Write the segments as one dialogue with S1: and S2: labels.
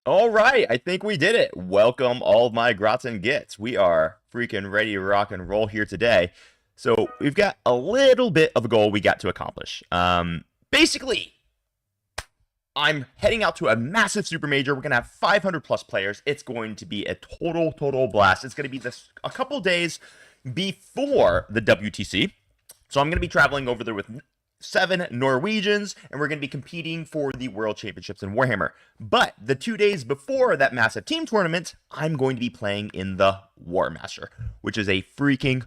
S1: All right, I think we did it. Welcome all of my grots and gits. We are freaking ready to rock and roll here today. So we've got a little bit of a goal we got to accomplish. Basically, I'm heading out to a massive super major. We're gonna have 500 plus players. It's going to be a total blast. It's gonna be a couple days before the WTC. So I'm gonna be traveling over there with 7 Norwegians, and we're going to be competing for the World Championships in Warhammer. But the 2 days before that massive team tournament, I'm going to be playing in the War Master, which is a freaking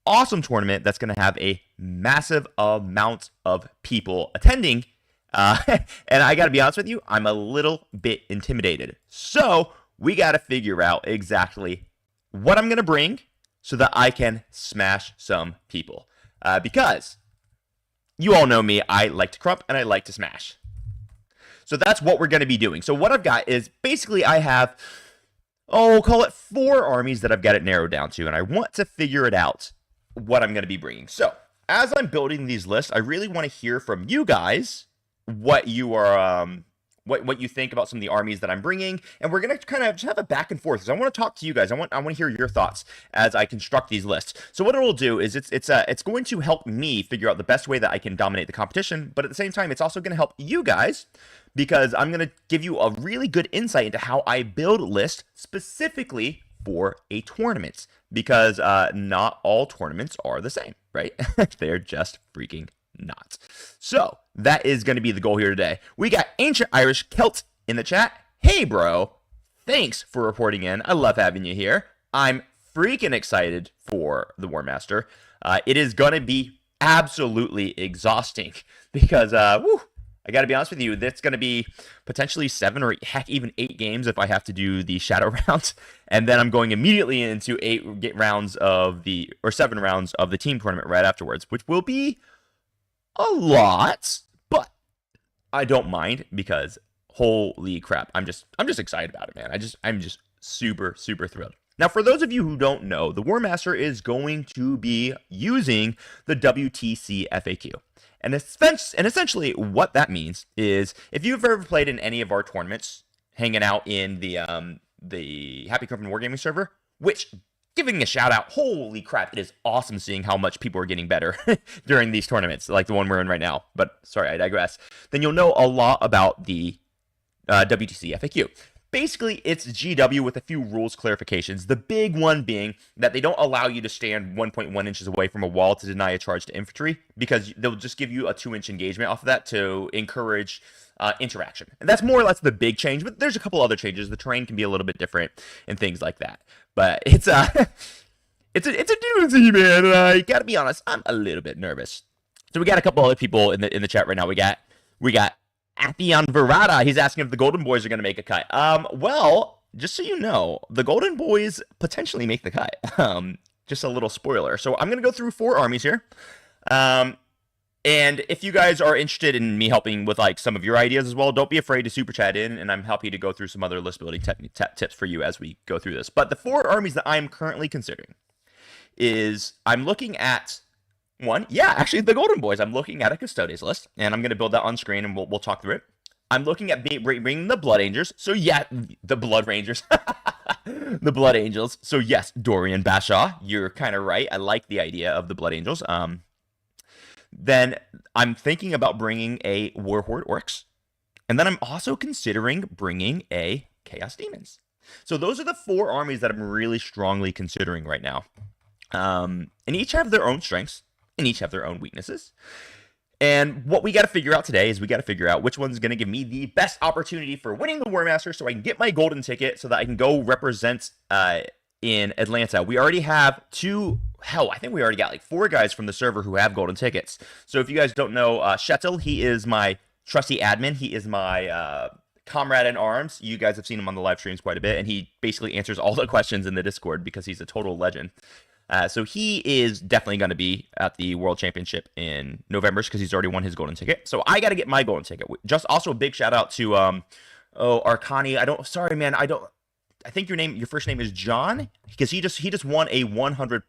S1: awesome tournament that's going to have a massive amount of people attending. And I got to be honest with you, I'm a little bit intimidated. So we got to figure out exactly what I'm going to bring so that I can smash some people. Because you all know me, I like to crump and I like to smash. So that's what we're going to be doing. So what I've got is basically I have, call it 4 armies that I've got it narrowed down to. And I want to figure it out what I'm going to be bringing. So as I'm building these lists, I really want to hear from you guys what you are, what you think about some of the armies that I'm bringing, and we're gonna kind of just have a back and forth. Because I want to talk to you guys. I want to hear your thoughts as I construct these lists. So what it will do is it's going to help me figure out the best way that I can dominate the competition. But at the same time, it's also going to help you guys because I'm going to give you a really good insight into how I build lists specifically for a tournament. Because not all tournaments are the same, right? They're just freaking not. So that is going to be the goal here today. We got Ancient Irish Celt in the chat. Hey, bro. Thanks for reporting in. I love having you here. I'm freaking excited for the War Master. It is going to be absolutely exhausting because, I got to be honest with you, that's going to be potentially 7 or heck, even 8 games if I have to do the shadow rounds. And then I'm going immediately into 7 rounds of the team tournament right afterwards, which will be a lot, but I don't mind because holy crap, I'm just excited about it, man. I'm just super thrilled. Now, for those of you who don't know, the War Master is going to be using the WTC FAQ. And essentially what that means is if you've ever played in any of our tournaments, hanging out in the Happy Company Wargaming server, which, giving a shout out, holy crap, it is awesome seeing how much people are getting better during these tournaments, like the one we're in right now. But sorry, I digress. Then you'll know a lot about the WTC FAQ. Basically, it's GW with a few rules clarifications. The big one being that they don't allow you to stand 1.1 inches away from a wall to deny a charge to infantry because they'll just give you a 2-inch engagement off of that to encourage interaction. And that's more or less the big change, but there's a couple other changes. The terrain can be a little bit different and things like that. But it's a doozy, man. And I gotta be honest, I'm a little bit nervous. So we got a couple other people in the chat right now. We got Athion Verada. He's asking if the Golden Boys are going to make a cut. Well, just so you know, the Golden Boys potentially make the cut. Just a little spoiler. So I'm going to go through 4 armies here. And if you guys are interested in me helping with like some of your ideas as well, don't be afraid to super chat in, and I'm happy to go through some other list building tips for you as we go through this. But the 4 armies that I'm currently considering is I'm looking at actually the Golden Boys. I'm looking at a Custodes list, and I'm going to build that on screen, and we'll talk through it. I'm looking at bringing the Blood Angels. So yeah, the Blood Rangers. The Blood Angels. So yes, Dorian Bashaw, you're kind of right. I like the idea of the Blood Angels. Then I'm thinking about bringing a War Horde Orcs. And then I'm also considering bringing a Chaos Demons. So those are the 4 armies that I'm really strongly considering right now. And each have their own strengths. And each have their own weaknesses. And what we got to figure out today is we got to figure out which one's going to give me the best opportunity for winning the War Master so I can get my golden ticket so that I can go represent in Atlanta. We already have 2, I think we already got like 4 guys from the server who have golden tickets. So if you guys don't know, Shettel, he is my trusty admin. He is my comrade in arms. You guys have seen him on the live streams quite a bit, and he basically answers all the questions in the Discord because he's a total legend. So he is definitely going to be at the World Championship in November because he's already won his golden ticket. So I got to get my golden ticket. Just also a big shout out to Arcani. I think your first name is John because he just won a 100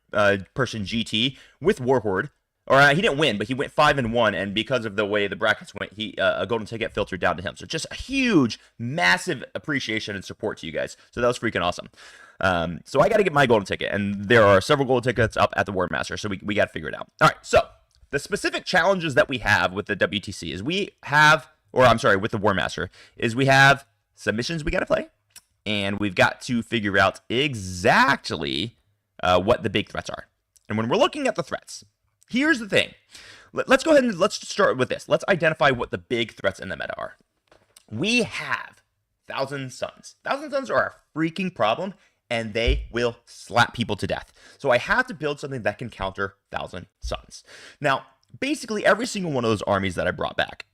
S1: person GT with War Horde Or he didn't win, but he went 5-1, and because of the way the brackets went, he a golden ticket filtered down to him. So just a huge, massive appreciation and support to you guys. So that was freaking awesome. So I got to get my golden ticket, and there are several golden tickets up at the War Master, so we got to figure it out. All right, so the specific challenges that we have with the WTC is with the War Master, is we have submissions we got to play, and we've got to figure out exactly what the big threats are. And when we're looking at the threats, here's the thing. Let's go ahead and let's start with this. Let's identify what the big threats in the meta are. We have Thousand Suns. Thousand Suns are a freaking problem, and they will slap people to death. So I have to build something that can counter Thousand Suns. Now, basically every single one of those armies that I brought back,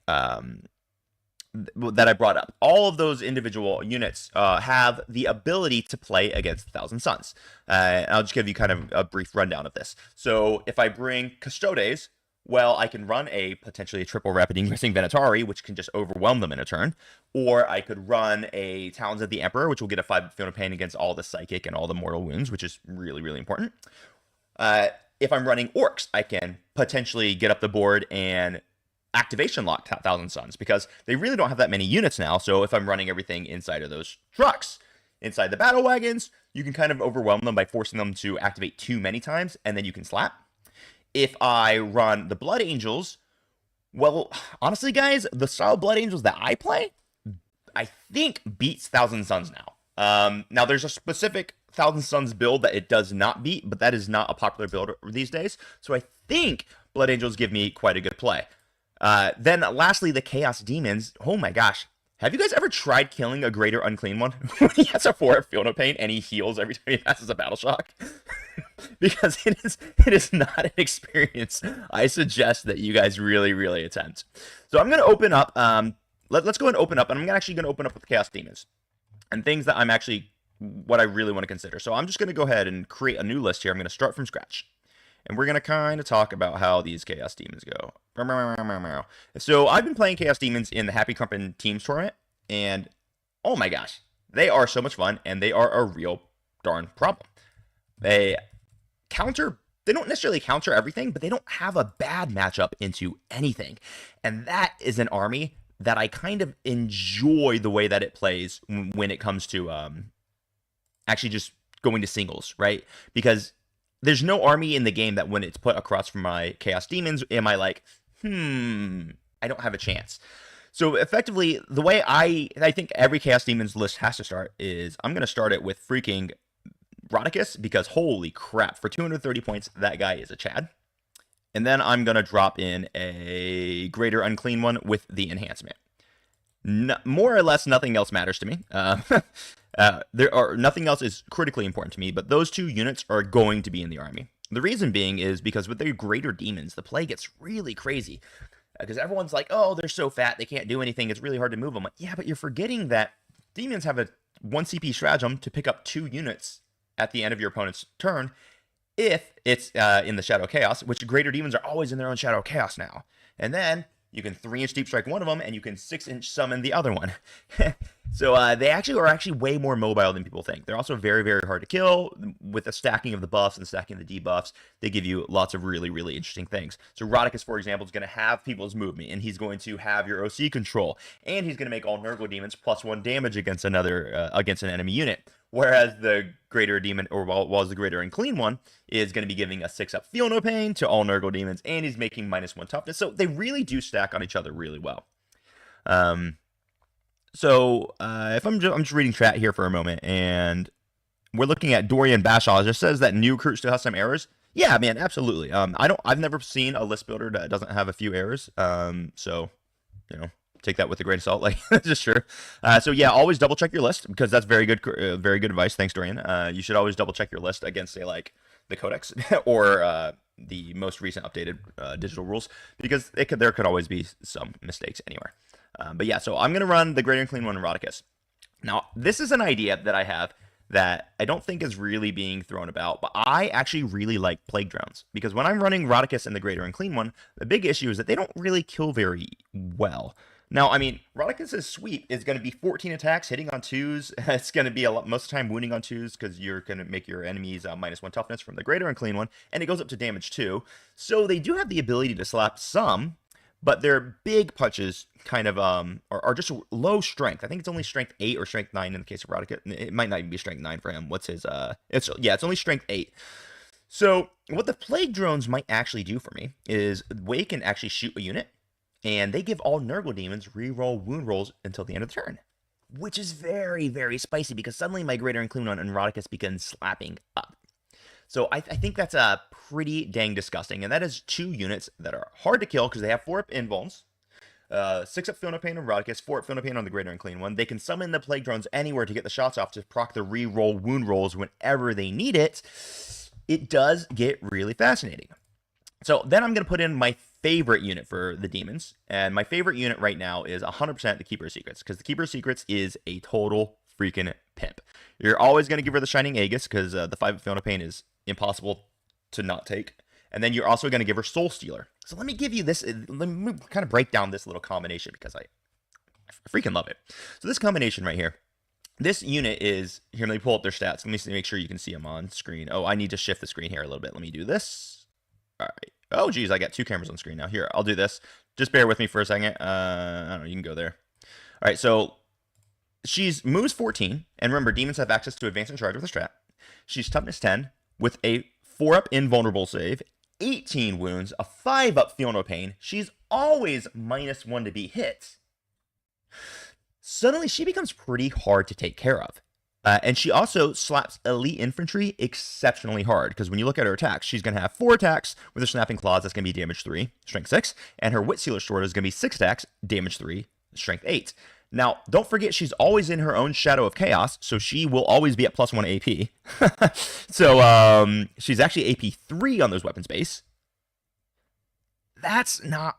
S1: that I brought up, all of those individual units have the ability to play against Thousand Suns. I'll just give you kind of a brief rundown of this. So if I bring Custodes, well, I can run potentially a triple rapid ingressing Venatari, which can just overwhelm them in a turn. Or I could run a Talons of the Emperor, which will get a 5 Field of Pain against all the psychic and all the mortal wounds, which is really, really important. If I'm running Orks, I can potentially get up the board and activation lock Thousand Suns, because they really don't have that many units now. So if I'm running everything inside of those trucks, inside the battle wagons, you can kind of overwhelm them by forcing them to activate too many times, and then you can slap. If I run the Blood Angels, well, honestly, guys, the style Blood Angels that I play, I think beats Thousand Suns now. Now, there's a specific Thousand Suns build that it does not beat, but that is not a popular build these days. So I think Blood Angels give me quite a good play. Then lastly, the Chaos Demons. Oh my gosh. Have you guys ever tried killing a Greater Unclean one? He has a 4 Field of Pain and he heals every time he passes a Battle Shock. Because it is not an experience I suggest that you guys really, really attempt. So I'm going to open up, let's go ahead and open up, and I'm actually going to open up with Chaos Demons. And things that what I really want to consider. So I'm just going to go ahead and create a new list here. I'm going to start from scratch. And we're going to kind of talk about how these Chaos Demons go. So I've been playing Chaos Demons in the Happy Crumpin Teams tournament, and oh my gosh, they are so much fun, and they are a real darn problem. They don't necessarily counter everything, but they don't have a bad matchup into anything. And that is an army that I kind of enjoy the way that it plays when it comes to actually just going to singles, right? Because there's no army in the game that when it's put across from my Chaos Demons, am I like, I don't have a chance. So effectively, the way I think every Chaos Demons list has to start is I'm going to start it with freaking Rodicus, because holy crap, for 230 points, that guy is a Chad. And then I'm going to drop in a Greater Unclean one with the enhancement. More or less, nothing else matters to me. Nothing else is critically important to me, but those two units are going to be in the army. The reason being is because with the Greater Demons, the play gets really crazy. Because everyone's like, oh, they're so fat, they can't do anything, it's really hard to move them. Like, yeah, but you're forgetting that Demons have a 1 CP stratagem to pick up 2 units at the end of your opponent's turn if it's in the Shadow Chaos, which Greater Demons are always in their own Shadow Chaos now. And then you can 3-inch Deep Strike one of them, and you can 6-inch summon the other one. So they are way more mobile than people think. They're also very, very hard to kill. With the stacking of the buffs and stacking the debuffs, they give you lots of really, really interesting things. So Rodicus, for example, is going to have people's movement, and he's going to have your OC control, and he's going to make all Nurgle Demons +1 damage against an enemy unit. Whereas the Greater Demon, or the Greater Unclean one, is going to be giving a 6-up Feel No Pain to all Nurgle Demons, and he's making -1 toughness. So they really do stack on each other really well. If I'm just reading chat here for a moment, and we're looking at Dorian Bashaw, it just says that new recruit still has some errors. Yeah, man, absolutely. I've never seen a list builder that doesn't have a few errors. So, take that with a grain of salt, like that's just true. So yeah, always double check your list, because that's very good advice. Thanks, Dorian. You should always double check your list against, say, like the Codex or the most recent updated digital rules, because there could always be some mistakes anywhere. But yeah, so I'm gonna run the Greater Unclean one in Rodicus. Now, this is an idea that I have that I don't think is really being thrown about, but I actually really like Plague Drones, because when I'm running Rodicus and the Greater Unclean one, the big issue is that they don't really kill very well. Now, I mean, Rodicus's sweep is going to be 14 attacks, hitting on 2s. It's going to be a lot, most of the time wounding on 2s because you're going to make your enemies -1 toughness from the greater and clean one, and it goes up to damage 2. So they do have the ability to slap some, but their big punches kind of are just low strength. I think it's only strength 8 or strength 9 in the case of Rodicus. It might not even be strength 9 for him. What's his it's only strength 8. So what the plague drones might actually do for me is they can actually shoot a unit, and they give all Nurgle demons reroll wound rolls until the end of the turn, which is very, very spicy because suddenly my Greater and Clean One and Rodicus begin slapping up. So I think that's pretty dang disgusting, and that is 2 units that are hard to kill because they have 4 up invulns, 6 up Feel No Pain on Rodicus, 4 up Feel No Pain on the Greater and Clean One. They can summon the Plague Drones anywhere to get the shots off to proc the reroll wound rolls whenever they need it. It does get really fascinating. So then I'm going to put in my favorite unit for the demons, and my favorite unit right now is 100% the Keeper of Secrets, because the Keeper of Secrets is a total freaking pimp. You're always going to give her the Shining Aegis, because the 5 of Feel No Pain is impossible to not take, and then you're also going to give her Soul Stealer. So let me give you this, let me kind of break down this little combination, because I freaking love it. So this combination right here, this unit is, here, let me pull up their stats. Let me make sure you can see them on screen. Oh, I need to shift the screen here a little bit. Let me do this. All right. Oh, geez, I got 2 cameras on screen now. Here, I'll do this. Just bear with me for a second. I don't know, you can go there. All right, so she's moves 14. And remember, demons have access to advance and charge with a strat. She's toughness 10 with a 4-up invulnerable save, 18 wounds, a 5-up Feel No Pain. She's always -1 to be hit. Suddenly, she becomes pretty hard to take care of. And she also slaps elite infantry exceptionally hard, because when you look at her attacks, she's going to have 4 attacks with her snapping claws. That's going to be damage 3, strength 6. And her Wit Sealer Sword is going to be 6 attacks, damage 3, strength 8. Now, don't forget, she's always in her own Shadow of Chaos, so she will always be at +1 AP. So, she's actually AP 3 on those weapons base. That's not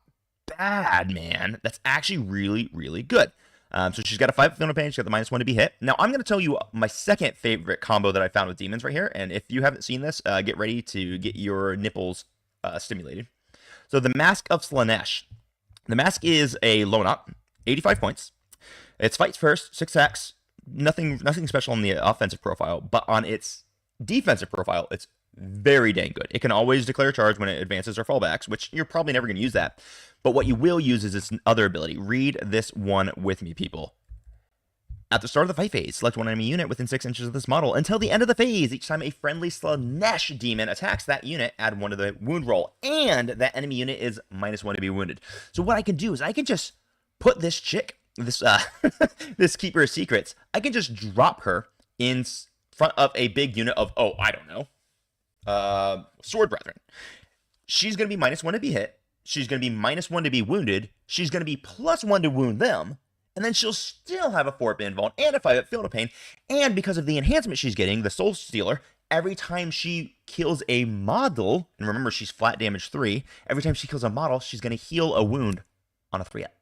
S1: bad, man. That's actually really, really good. So she's got a 5 Feel No Pain, she's got the -1 to be hit. Now, I'm going to tell you my second favorite combo that I found with demons right here, and if you haven't seen this, get ready to get your nipples stimulated. So the Mask of Slaanesh. The Mask is a lone up, 85 points. It's fights first, 6 attacks, nothing special on the offensive profile, but on its defensive profile, it's very dang good. It can always declare charge when it advances or fallbacks, which you're probably never going to use that. But what you will use is its other ability. Read this one with me, people. At the start of the fight phase, select one enemy unit within 6 inches of this model until the end of the phase. Each time a friendly Slaanesh demon attacks that unit, add 1 to the wound roll, and that enemy unit is -1 to be wounded. So what I can do is I can just put this chick, this this Keeper of Secrets, I can just drop her in front of a big unit of, oh, I don't know, Sword Brethren. She's going to be -1 to be hit. She's going to be -1 to be wounded. She's going to be +1 to wound them. And then she'll still have a 4-up invuln and a 5-up Feel No Pain. And because of the enhancement she's getting, the Soul Stealer, every time she kills a model, and remember she's flat damage 3, every time she kills a model, she's going to heal a wound on a 3-up.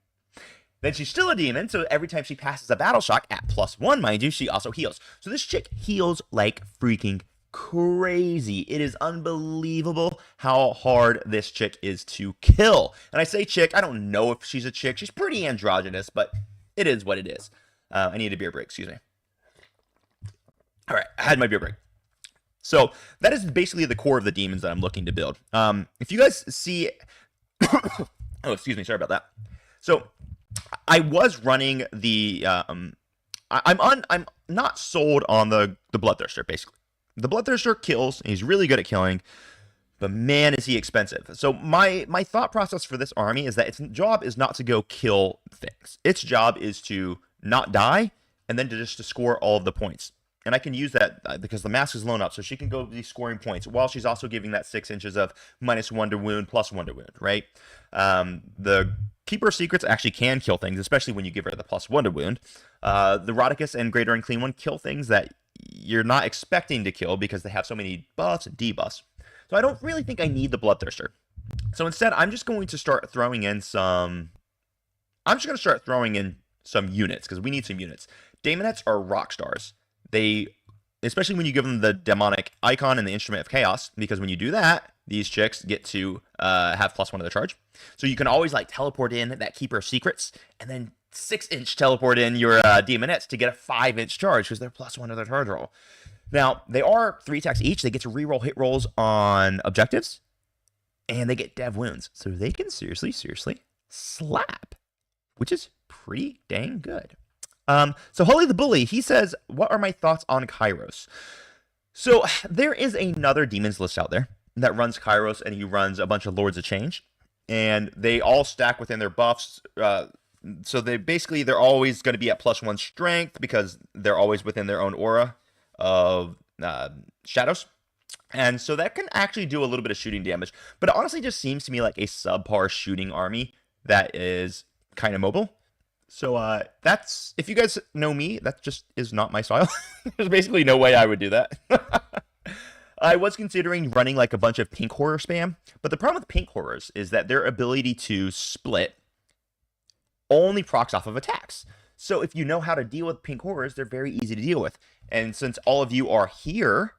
S1: Then she's still a demon, so every time she passes a battle shock at +1, mind you, she also heals. So this chick heals like freaking crazy. It is unbelievable how hard this chick is to kill. And I say chick, I don't know if she's a chick. She's pretty androgynous, but it is what it is. I need a beer break, excuse me. All right, I had my beer break. So that is basically the core of the demons that I'm looking to build. If you guys see, oh, excuse me, sorry about that. So I was running the, I'm not sold on the Bloodthirster, basically. The Bloodthirster kills, and he's really good at killing, but man, is he expensive. So my thought process for this army is that its job is not to go kill things. Its job is to not die, and then to score all of the points. And I can use that because the Mask is lone up, so she can go be scoring points, while she's also giving that 6 inches of -1 to wound, +1 to wound, right? The Keeper of Secrets actually can kill things, especially when you give her the +1 to wound. The Rodicus and Greater and Clean One kill things that you're not expecting to kill because they have so many buffs and debuffs. So I don't really think I need the Bloodthirster. So instead, I'm just going to start throwing in some... units, because we need some units. Daemonettes are rock stars. They, especially when you give them the demonic icon and the instrument of chaos, because when you do that, these chicks get to have +1 to their charge. So you can always like teleport in that Keeper of Secrets, and then 6-inch teleport in your Demonettes to get a 5-inch charge because they're +1 to their charge roll. Now, they are 3 attacks each. They get to reroll hit rolls on objectives, and they get dev wounds. So they can seriously slap, which is pretty dang good. So Holy the Bully, he says, what are my thoughts on Kairos? So there is another demons list out there that runs Kairos, and he runs a bunch of Lords of Change, and they all stack within their buffs. So they're always going to be at +1 strength because they're always within their own aura of shadows. And so that can actually do a little bit of shooting damage, but it honestly just seems to me like a subpar shooting army that is kind of mobile. So that's, if you guys know me, that just is not my style. There's basically no way I would do that. I was considering running like a bunch of pink horror spam, but the problem with pink horrors is that their ability to split only procs off of attacks. So if you know how to deal with pink horrors, they're very easy to deal with. And since all of you are here,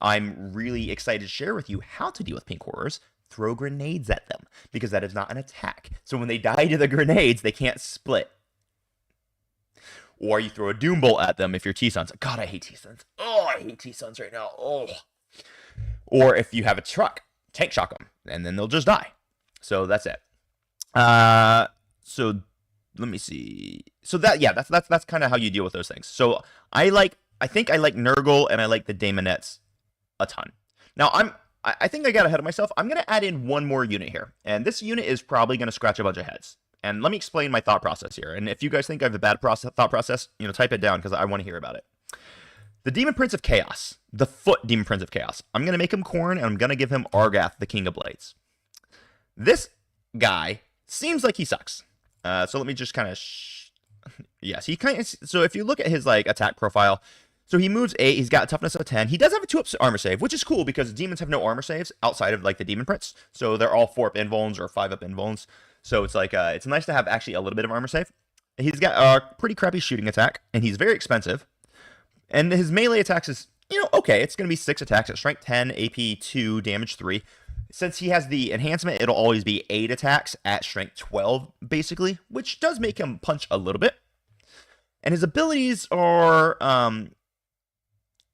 S1: I'm really excited to share with you how to deal with pink horrors. Throw grenades at them, because that is not an attack. So when they die to the grenades, they can't split. Or you throw a Doom Bolt at them if you're T-Suns. God, I hate T-Suns. Oh, I hate T-Suns right now. Oh. Or if you have a truck, tank shock them, and then they'll just die. So that's it. So let me see. So that's kind of how you deal with those things. So I think I like Nurgle, and I like the Daemonettes a ton. Now I think I got ahead of myself. I'm going to add in one more unit here, and this unit is probably going to scratch a bunch of heads. And let me explain my thought process here. And if you guys think I have a bad thought process, type it down because I want to hear about it. The Demon Prince of Chaos, the Foot Demon Prince of Chaos. I'm going to make him Khorne, and I'm going to give him Argath, the King of Blades. This guy seems like he sucks. So let me just kind of... Yes, he kind of... So if you look at his attack profile, so he moves 8, he's got a toughness of 10. He does have a 2-up armor save, which is cool because demons have no armor saves outside of the Demon Prince. So they're all 4-up invulns or 5-up invulns. So it's it's nice to have actually a little bit of armor save. He's got a pretty crappy shooting attack, and he's very expensive. And his melee attacks is, okay. It's going to be 6 attacks at strength 10, AP 2, damage 3. Since he has the enhancement, it'll always be 8 attacks at strength 12, basically, which does make him punch a little bit. And his abilities are...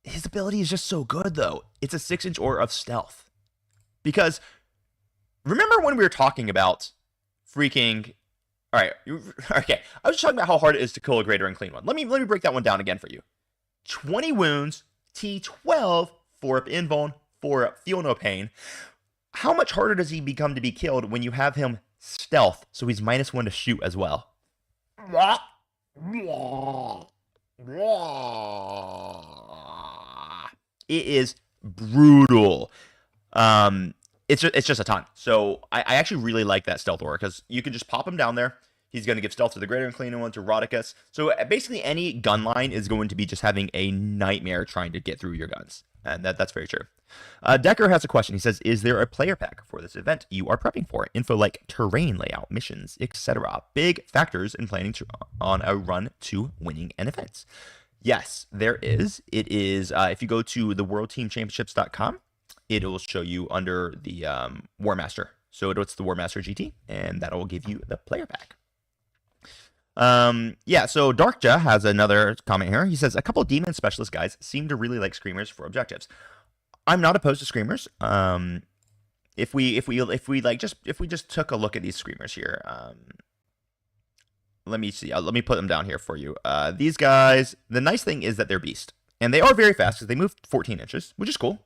S1: his ability is just so good, though. It's a 6-inch aura of stealth. Because, remember when we were talking about freaking... Alright, okay. I was talking about how hard it is to kill a greater and clean one. Let me break that one down again for you. 20 wounds, T12, 4-up invuln, 4-up feel no pain. How much harder does he become to be killed when you have him stealth, so he's -1 to shoot as well? It is brutal. It's just a ton. So I actually really like that stealth aura because you can just pop him down there. He's going to give stealth to the greater and cleaner one, to Rodicus. So basically any gun line is going to be just having a nightmare trying to get through your guns. And that's very true. Decker has a question. He says, is there a player pack for this event you are prepping for? Info like terrain layout, missions, etc. Big factors in planning on a run to winning an event. Yes, there is. It is, if you go to the worldteamchampionships.com, it will show you under the War Master. So it's the War Master GT, and that will give you the player pack. So Darkja has another comment here. He says, a couple of demon specialist guys seem to really like screamers for objectives. I'm not opposed to screamers. If we just took a look at these screamers here, let me see. Let me put them down here for you. These guys, the nice thing is that they're beast, and they are very fast because they move 14 inches, which is cool.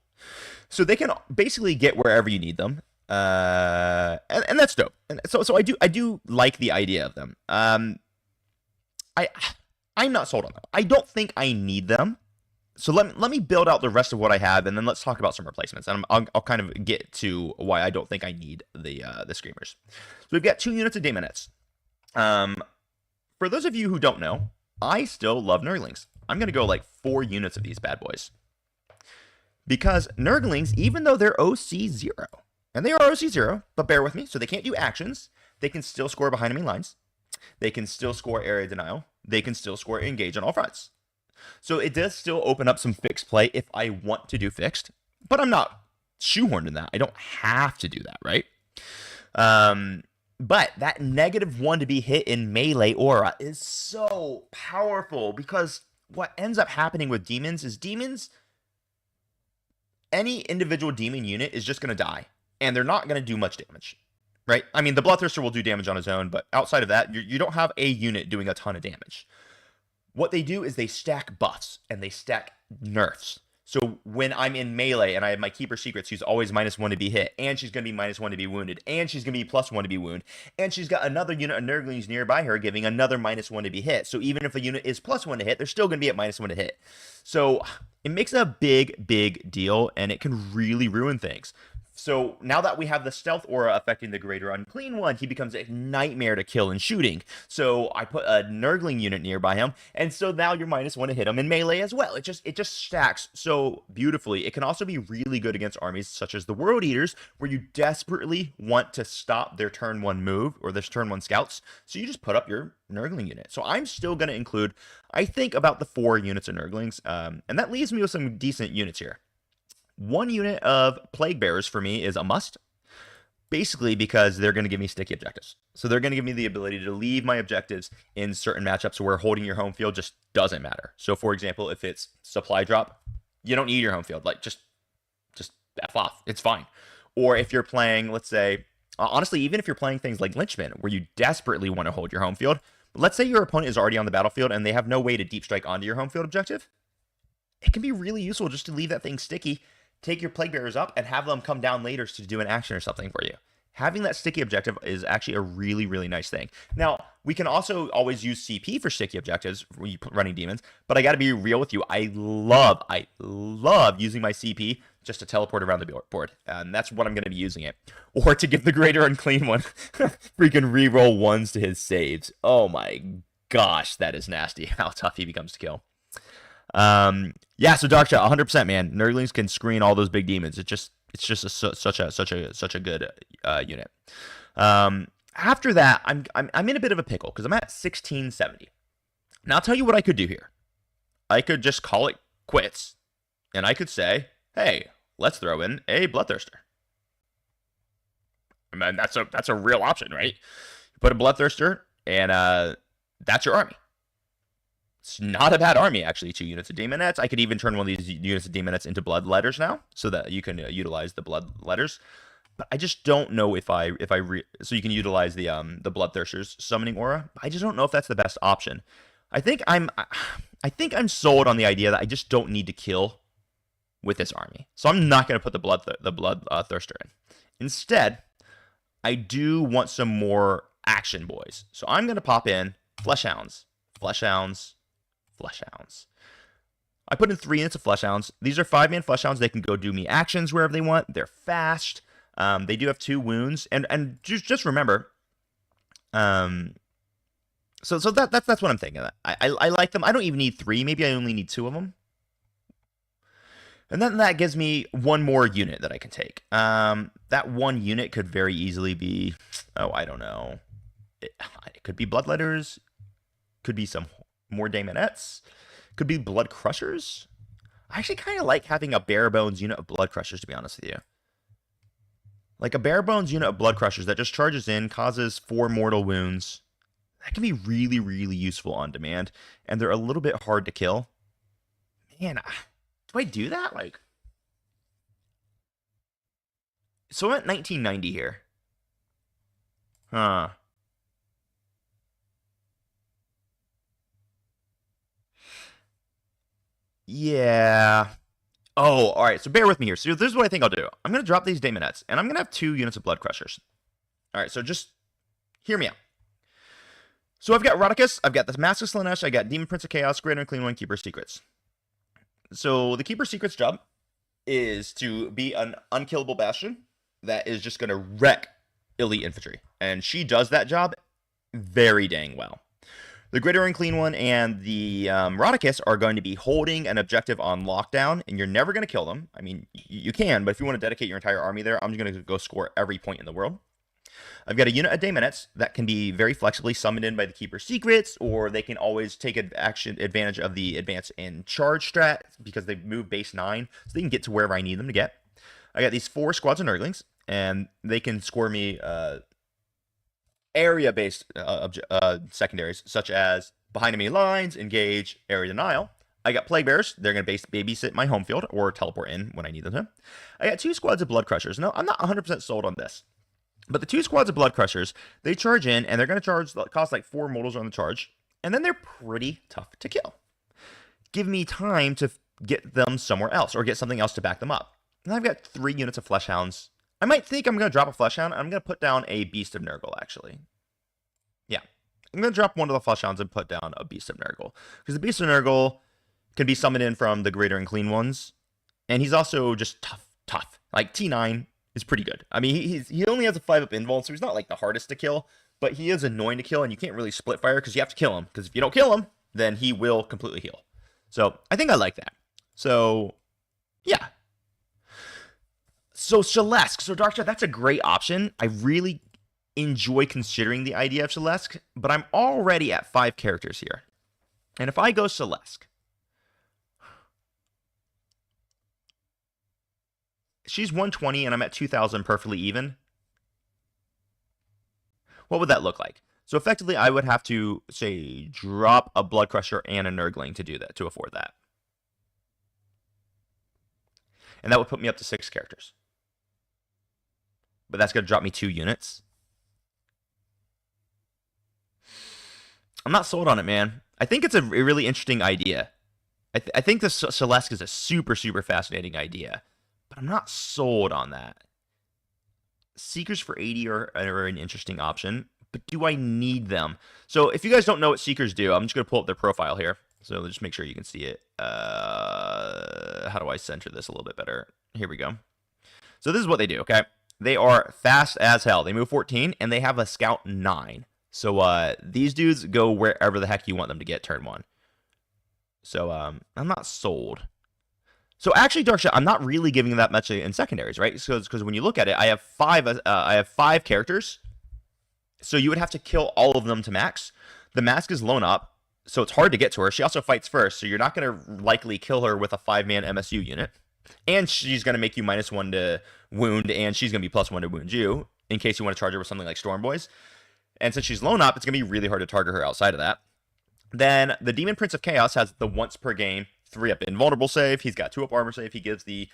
S1: So they can basically get wherever you need them. And that's dope. And so I do like the idea of them. I'm not sold on them. I don't think I need them. So let me build out the rest of what I have, and then let's talk about some replacements. And I'll kind of get to why I don't think I need the screamers. So we've got 2 units of Daemonettes. For those of you who don't know, I still love Nurglings. I'm gonna go 4 units of these bad boys. Because Nurglings, even though they're OC 0, and they are OC 0, but bear with me, so they can't do actions, they can still score behind enemy lines. They can still score area denial. They can still score engage on all fronts. So it does still open up some fixed play if I want to do fixed, but I'm not shoehorned in that. I don't have to do that, right? But that -1 to be hit in melee aura is so powerful, because what ends up happening with demons is any individual demon unit is just going to die, and they're not going to do much damage, right? I mean, the Bloodthirster will do damage on his own, but outside of that, you don't have a unit doing a ton of damage. What they do is they stack buffs and they stack nerfs. So when I'm in melee and I have my Keeper Secrets, who's always -1 to be hit, and she's going to be -1 to be wounded, and she's going to be +1 to be wounded, and she's got another unit of Nurglings nearby her giving another -1 to be hit. So even if a unit is +1 to hit, they're still going to be at -1 to hit. So it makes a big, big deal, and it can really ruin things. So now that we have the stealth aura affecting the Greater Unclean One, he becomes a nightmare to kill and shooting. So I put a Nurgling unit nearby him, and so now you're -1 to hit him in melee as well. It just stacks so beautifully. It can also be really good against armies such as the World Eaters, where you desperately want to stop their turn 1 move or their turn 1 scouts. So you just put up your Nurgling unit. So I'm still going to include, I think, about the 4 units of Nurglings, and that leaves me with some decent units here. 1 unit of Plague Bearers for me is a must, basically because they're going to give me sticky objectives. So they're going to give me the ability to leave my objectives in certain matchups where holding your home field just doesn't matter. So for example, if it's supply drop, you don't need your home field. Like, just F off. It's fine. Or if you're playing, let's say, honestly, even if you're playing things like Lynchman, where you desperately want to hold your home field, but let's say your opponent is already on the battlefield and they have no way to deep strike onto your home field objective, it can be really useful just to leave that thing sticky, take your Plague Bearers up, and have them come down later to do an action or something for you. Having that sticky objective is actually a really, really nice thing. Now, we can also always use CP for sticky objectives when you running demons, but I got to be real with you. I love using my CP just to teleport around the board, and that's what I'm going to be using it. Or to give the Greater Unclean One freaking reroll 1s to his saves. Oh my gosh, that is nasty, how tough he becomes to kill. Yeah, so Dark Shot, 100%, man. Nurglings can screen all those big demons. It's just such a good unit. After that, I'm in a bit of a pickle because I'm at 1670. Now I'll tell you what I could do here. I could just call it quits, and I could say, hey, let's throw in a Bloodthirster. I mean, that's a real option, right? You put a Bloodthirster, and that's your army. It's not a bad army, actually. 2 units of Demonettes. I could even turn one of these units of Demonettes into Blood Letters now, so that you can utilize the Blood Letters. But I just don't know so you can utilize the Bloodthirster's summoning aura. I just don't know if that's the best option. I think I'm sold on the idea that I just don't need to kill with this army, so I'm not going to put the Bloodthirster in. Instead, I do want some more action, boys. So I'm going to pop in Fleshhounds. I put in 3 units of Fleshhounds. These are 5-man Fleshhounds. They can go do me actions wherever they want. They're fast. They do have 2 wounds. And just remember, so that's what I'm thinking. I like them. I don't even need 3. Maybe I only need 2 of them. And then that gives me 1 more unit that I can take. That 1 unit could very easily be, I don't know. It could be Bloodletters. Could be some more Daemonettes. Could be Blood Crushers. I actually kind of like having a bare bones unit of Blood Crushers, to be honest with you. Like a bare bones unit of Blood Crushers that just charges in, causes 4 mortal wounds. That can be really, really useful on demand. And they're a little bit hard to kill. Man, do I do that? Like, so I'm at 1990 here. Huh. Yeah. Oh, all right. So bear with me here. So this is what I think I'll do. I'm going to drop these Daemonettes, and I'm going to have 2 units of Blood Crushers. All right, so just hear me out. So I've got Rodicus, I've got the Mask of Slanesh, I got Demon Prince of Chaos, Greater Unclean One, Keeper Secrets. So the Keeper Secrets job is to be an unkillable bastion that is just going to wreck elite infantry. And she does that job very dang well. The Greater Unclean One and the Rodicus are going to be holding an objective on lockdown, and you're never going to kill them. I mean, you can, but if you want to dedicate your entire army there, I'm just going to go score every point in the world. I've got a unit of Daemonettes that can be very flexibly summoned in by the Keeper Secrets, or they can always take advantage of the advance and charge strat because they move base 9, so they can get to wherever I need them to get. I got these 4 squads of Nurglings, and they can score me area-based secondaries, such as behind enemy lines, engage, area denial. I got Plague Bearers. They're going to babysit my home field or teleport in when I need them to. I got 2 squads of Blood Crushers. Now, I'm not 100% sold on this, but the 2 squads of Blood Crushers, they charge in, and they're going to cost like 4 mortals on the charge, and then they're pretty tough to kill. Give me time to get them somewhere else or get something else to back them up. And I've got 3 units of Fleshhounds. I might think I'm going to drop a Fleshhound. I'm going to put down a Beast of Nurgle, actually. Yeah. I'm going to drop one of the Fleshhounds and put down a Beast of Nurgle. Because the Beast of Nurgle can be summoned in from the Greater and Clean ones. And he's also just tough. Like, T9 is pretty good. I mean, he only has a 5-up invuln, so he's not like the hardest to kill. But he is annoying to kill, and you can't really split fire because you have to kill him. Because if you don't kill him, then he will completely heal. So, I think I like that. So, yeah. So, Shalesk. So, Dark Shot, that's a great option. I really enjoy considering the idea of Shalesk, but I'm already at 5 characters here. And if I go Shalesk, she's 120 and I'm at 2,000 perfectly even. What would that look like? So effectively, I would have to, say, drop a Blood Crusher and a Nurgling to do that, to afford that. And that would put me up to 6 characters. But that's going to drop me 2 units. I'm not sold on it, man. I think it's a really interesting idea. I think the Shalesk is a super fascinating idea. But I'm not sold on that. Seekers for 80 are an interesting option. But do I need them? So if you guys don't know what Seekers do, I'm just going to pull up their profile here. So just make sure you can see it. How do I center this a little bit better? Here we go. So this is what they do, okay? They are fast as hell. They move 14, and they have a scout 9. So these dudes go wherever the heck you want them to get turn 1. So I'm not sold. So actually, Darkshot, I'm not really giving that much in secondaries, right? Because when you look at it, I have 5 characters. So you would have to kill all of them to max. The mask is lone up, so it's hard to get to her. She also fights first, so you're not going to likely kill her with a 5-man MSU unit. And she's going to make you -1 to wound, and she's going to be +1 to wound you, in case you want to charge her with something like Storm Boys. And since she's lone up, it's going to be really hard to target her outside of that. Then the Demon Prince of Chaos has the once per game 3-up invulnerable save. He's got 2-up armor save. He gives the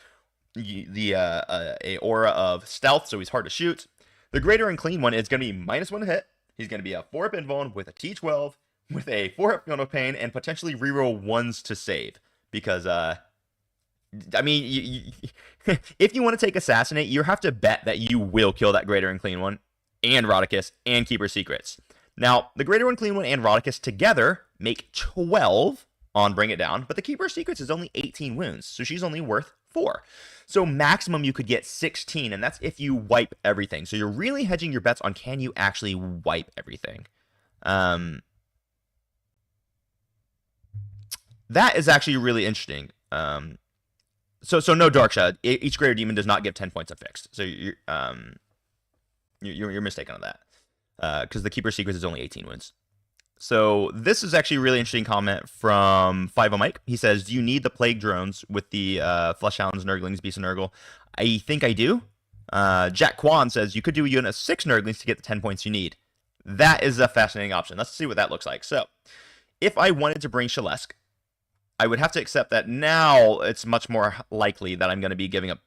S1: aura of stealth, so he's hard to shoot. The Greater and Clean one is going to be -1 to hit. He's going to be a 4-up invuln with a T12, with a 4-up Field of Pain, and potentially reroll 1s to save. Because, I mean, if you want to take Assassinate, you have to bet that you will kill that Greater and Clean one, and Rodicus, and Keeper Secrets. Now, the Greater and Clean one and Rodicus together make 12 on Bring It Down, but the Keeper Secrets is only 18 wounds, so she's only worth 4. So maximum you could get 16, and that's if you wipe everything. So you're really hedging your bets on can you actually wipe everything. That is actually really interesting. So no Darkshot. Each Greater Demon does not give 10 points of fixed. So you're mistaken on that. Because the Keeper Secrets is only 18 wounds. So this is actually a really interesting comment from 50 Mike. He says, do you need the Plague Drones with the Fleshhounds, Nurglings, Beast of Nurgle? I think I do. Jack Kwan says, you could do a unit of 6 Nurglings to get the 10 points you need. That is a fascinating option. Let's see what that looks like. So, if I wanted to bring Shalesk, I would have to accept that now it's much more likely that I'm going to be giving up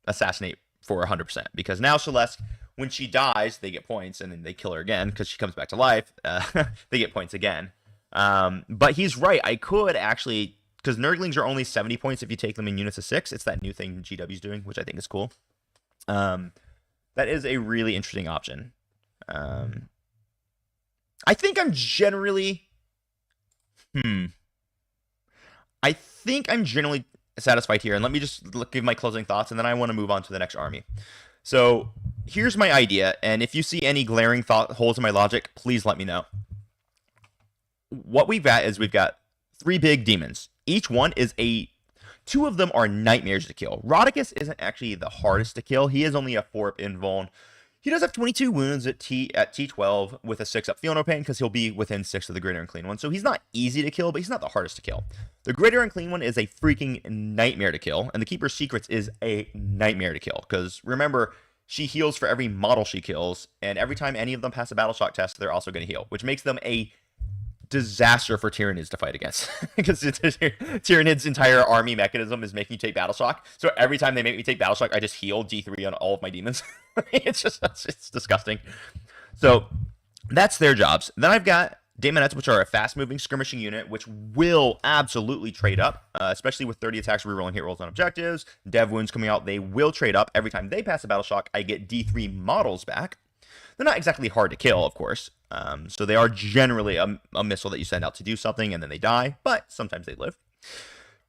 S1: Assassinate for 100%. Because now Shalesk, when she dies, they get points, and then they kill her again because she comes back to life. They get points again. But he's right. I could actually, because Nurglings are only 70 points if you take them in units of 6. It's that new thing GW's doing, which I think is cool. That is a really interesting option. I think I'm generally... I think I'm generally satisfied here. And let me just give my closing thoughts, and then I want to move on to the next army. So here's my idea, and if you see any glaring holes in my logic, please let me know. What we've got is we've got 3 big demons. Each one is 2 of them are nightmares to kill. Rodicus isn't actually the hardest to kill. He is only a 4-up invuln. He does have 22 wounds at T12 with a 6 up Feel No Pain because he'll be within 6 of the Greater Unclean One. So he's not easy to kill, but he's not the hardest to kill. The Greater Unclean One is a freaking nightmare to kill, and the Keeper's Secrets is a nightmare to kill because remember, she heals for every model she kills, and every time any of them pass a Battle Shock test, they're also going to heal, which makes them a disaster for Tyranids to fight against because Tyranid's entire army mechanism is making you take Battle Shock. So every time they make me take Battle Shock, I just heal D3 on all of my demons. it's disgusting. So that's their jobs. Then I've got Daemonettes, which are a fast-moving skirmishing unit, which will absolutely trade up, especially with 30 attacks, rerolling hit rolls on objectives, dev wounds coming out. They will trade up. Every time they pass a Battle Shock, I get D3 models back. They're not exactly hard to kill, of course. So they are generally a missile that you send out to do something, and then they die, but sometimes they live.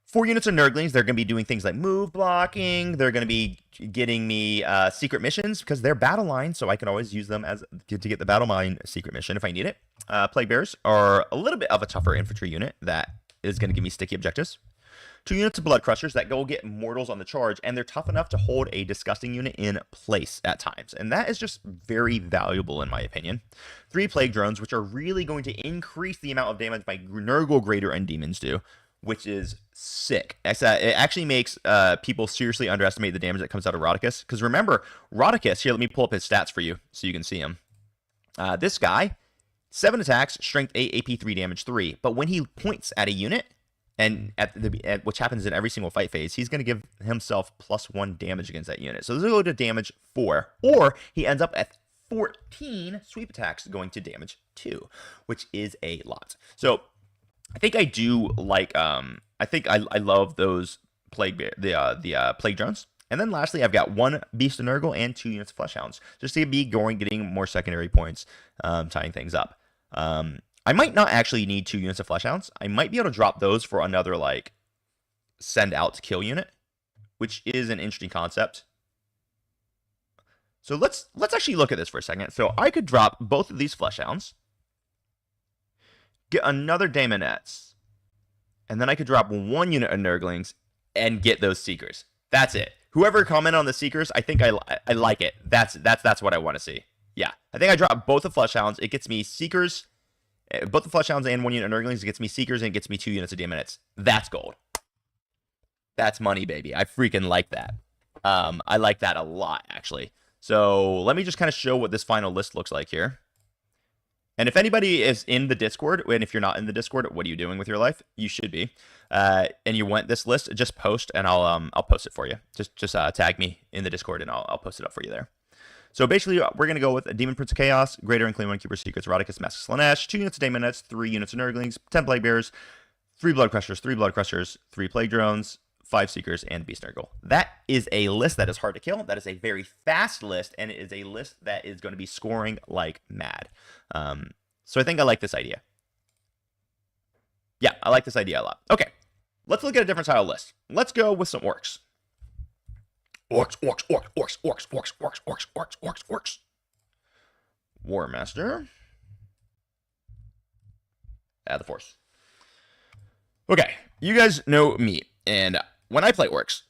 S1: 4 units of Nurglings, they're going to be doing things like move blocking. They're going to be getting me secret missions because they're battle lines, so I can always use them as to get the battle line secret mission if I need it. Plague Bears are a little bit of a tougher infantry unit that is going to give me sticky objectives. 2 units of Blood Crushers that go get mortals on the charge, and they're tough enough to hold a disgusting unit in place at times, and that is just very valuable in my opinion. 3 Plague Drones, which are really going to increase the amount of damage my Nurgle Greater and Demons do, which is sick. It actually makes people seriously underestimate the damage that comes out of Rodicus, because remember, Rodicus, here, let me pull up his stats for you so you can see him. This guy, 7 attacks, strength 8, AP 3, damage 3, but when he points at a unit, and which happens in every single fight phase, he's going to give himself +1 damage against that unit. So this will go to damage 4, or he ends up at 14 sweep attacks going to damage 2, which is a lot. So I think I do like, I think I love those Plague Drones. And then lastly, I've got 1 Beast of Nurgle and 2 units of Fleshhounds, just to be getting more secondary points, tying things up. I might not actually need 2 units of Fleshhounds. I might be able to drop those for another, like, send out to kill unit, which is an interesting concept. So let's actually look at this for a second. So I could drop both of these Fleshhounds, get another Daemonettes, and then I could drop 1 unit of Nurglings and get those Seekers. That's it. Whoever commented on the Seekers, I think I like it. That's what I want to see. Yeah, I think I drop both the Fleshhounds. It gets me Seekers. Both the Fleshhounds and 1 unit of Nurglings, it gets me Seekers, and it gets me 2 units of Daemonettes. That's gold. That's money, baby. I freaking like that. I like that a lot, actually. So let me just kind of show what this final list looks like here. And if anybody is in the Discord, and if you're not in the Discord, what are you doing with your life? You should be. And you want this list, just post, and I'll post it for you. Just tag me in the Discord, and I'll post it up for you there. So basically, we're going to go with a Demon Prince of Chaos, Greater Unclean One, Keeper's Secrets, Rodicus, Mask of Slaanesh, 2 units of Daemonettes, 3 units of Nurglings, 10 Plague Bears, 3 Blood Crushers, 3 Blood Crushers, 3 Plague Drones, 5 Seekers, and Beast Nurgle. That is a list that is hard to kill. That is a very fast list, and it is a list that is going to be scoring like mad. So I think I like this idea. Yeah, I like this idea a lot. Okay, let's look at a different style list. Let's go with some Orks. Orks. War Master. Add the Force. Okay, you guys know me, and when I play Orks,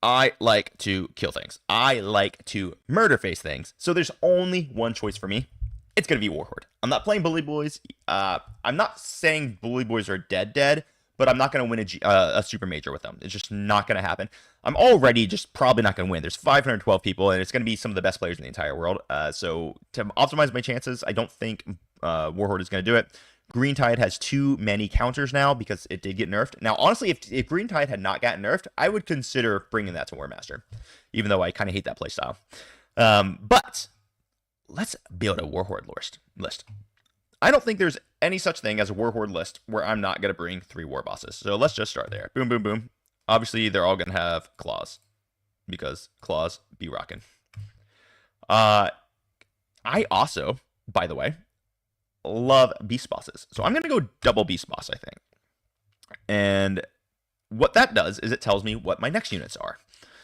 S1: I like to kill things. I like to murder face things. So there's only one choice for me. It's going to be War Horde. I'm not playing Bully Boys. I'm not saying Bully Boys are dead, but I'm not going to win a super major with them. It's just not going to happen. I'm already just probably not going to win. There's 512 people, and it's going to be some of the best players in the entire world. So to optimize my chances, I don't think War Horde is going to do it. Green Tide has too many counters now because it did get nerfed. Now, honestly, if Green Tide had not gotten nerfed, I would consider bringing that to War Master, even though I kind of hate that playstyle. But let's build a War Horde list. I don't think there's any such thing as a War Horde list where I'm not going to bring 3 war bosses. So let's just start there. Boom, boom, boom. Obviously, they're all going to have claws because claws be rocking. I also, by the way, love beast bosses. So I'm going to go double beast boss, I think. And what that does is it tells me what my next units are.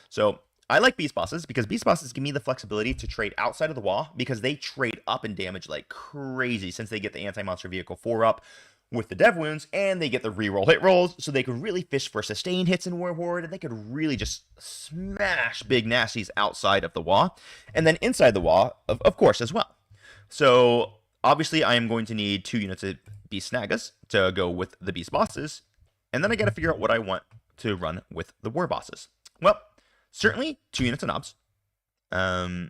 S1: So I like beast bosses because beast bosses give me the flexibility to trade outside of the wall because they trade up in damage like crazy since they get the anti-monster vehicle 4 up, with the dev wounds, and they get the reroll hit rolls, so they could really fish for sustained hits in War Horde, and they could really just smash big nasties outside of the wall, and then inside the wall, of course, as well. So obviously, I am going to need 2 units of Beast Snagas to go with the Beast Bosses, and then I got to figure out what I want to run with the War Bosses. Well, certainly 2 units of Knobs. I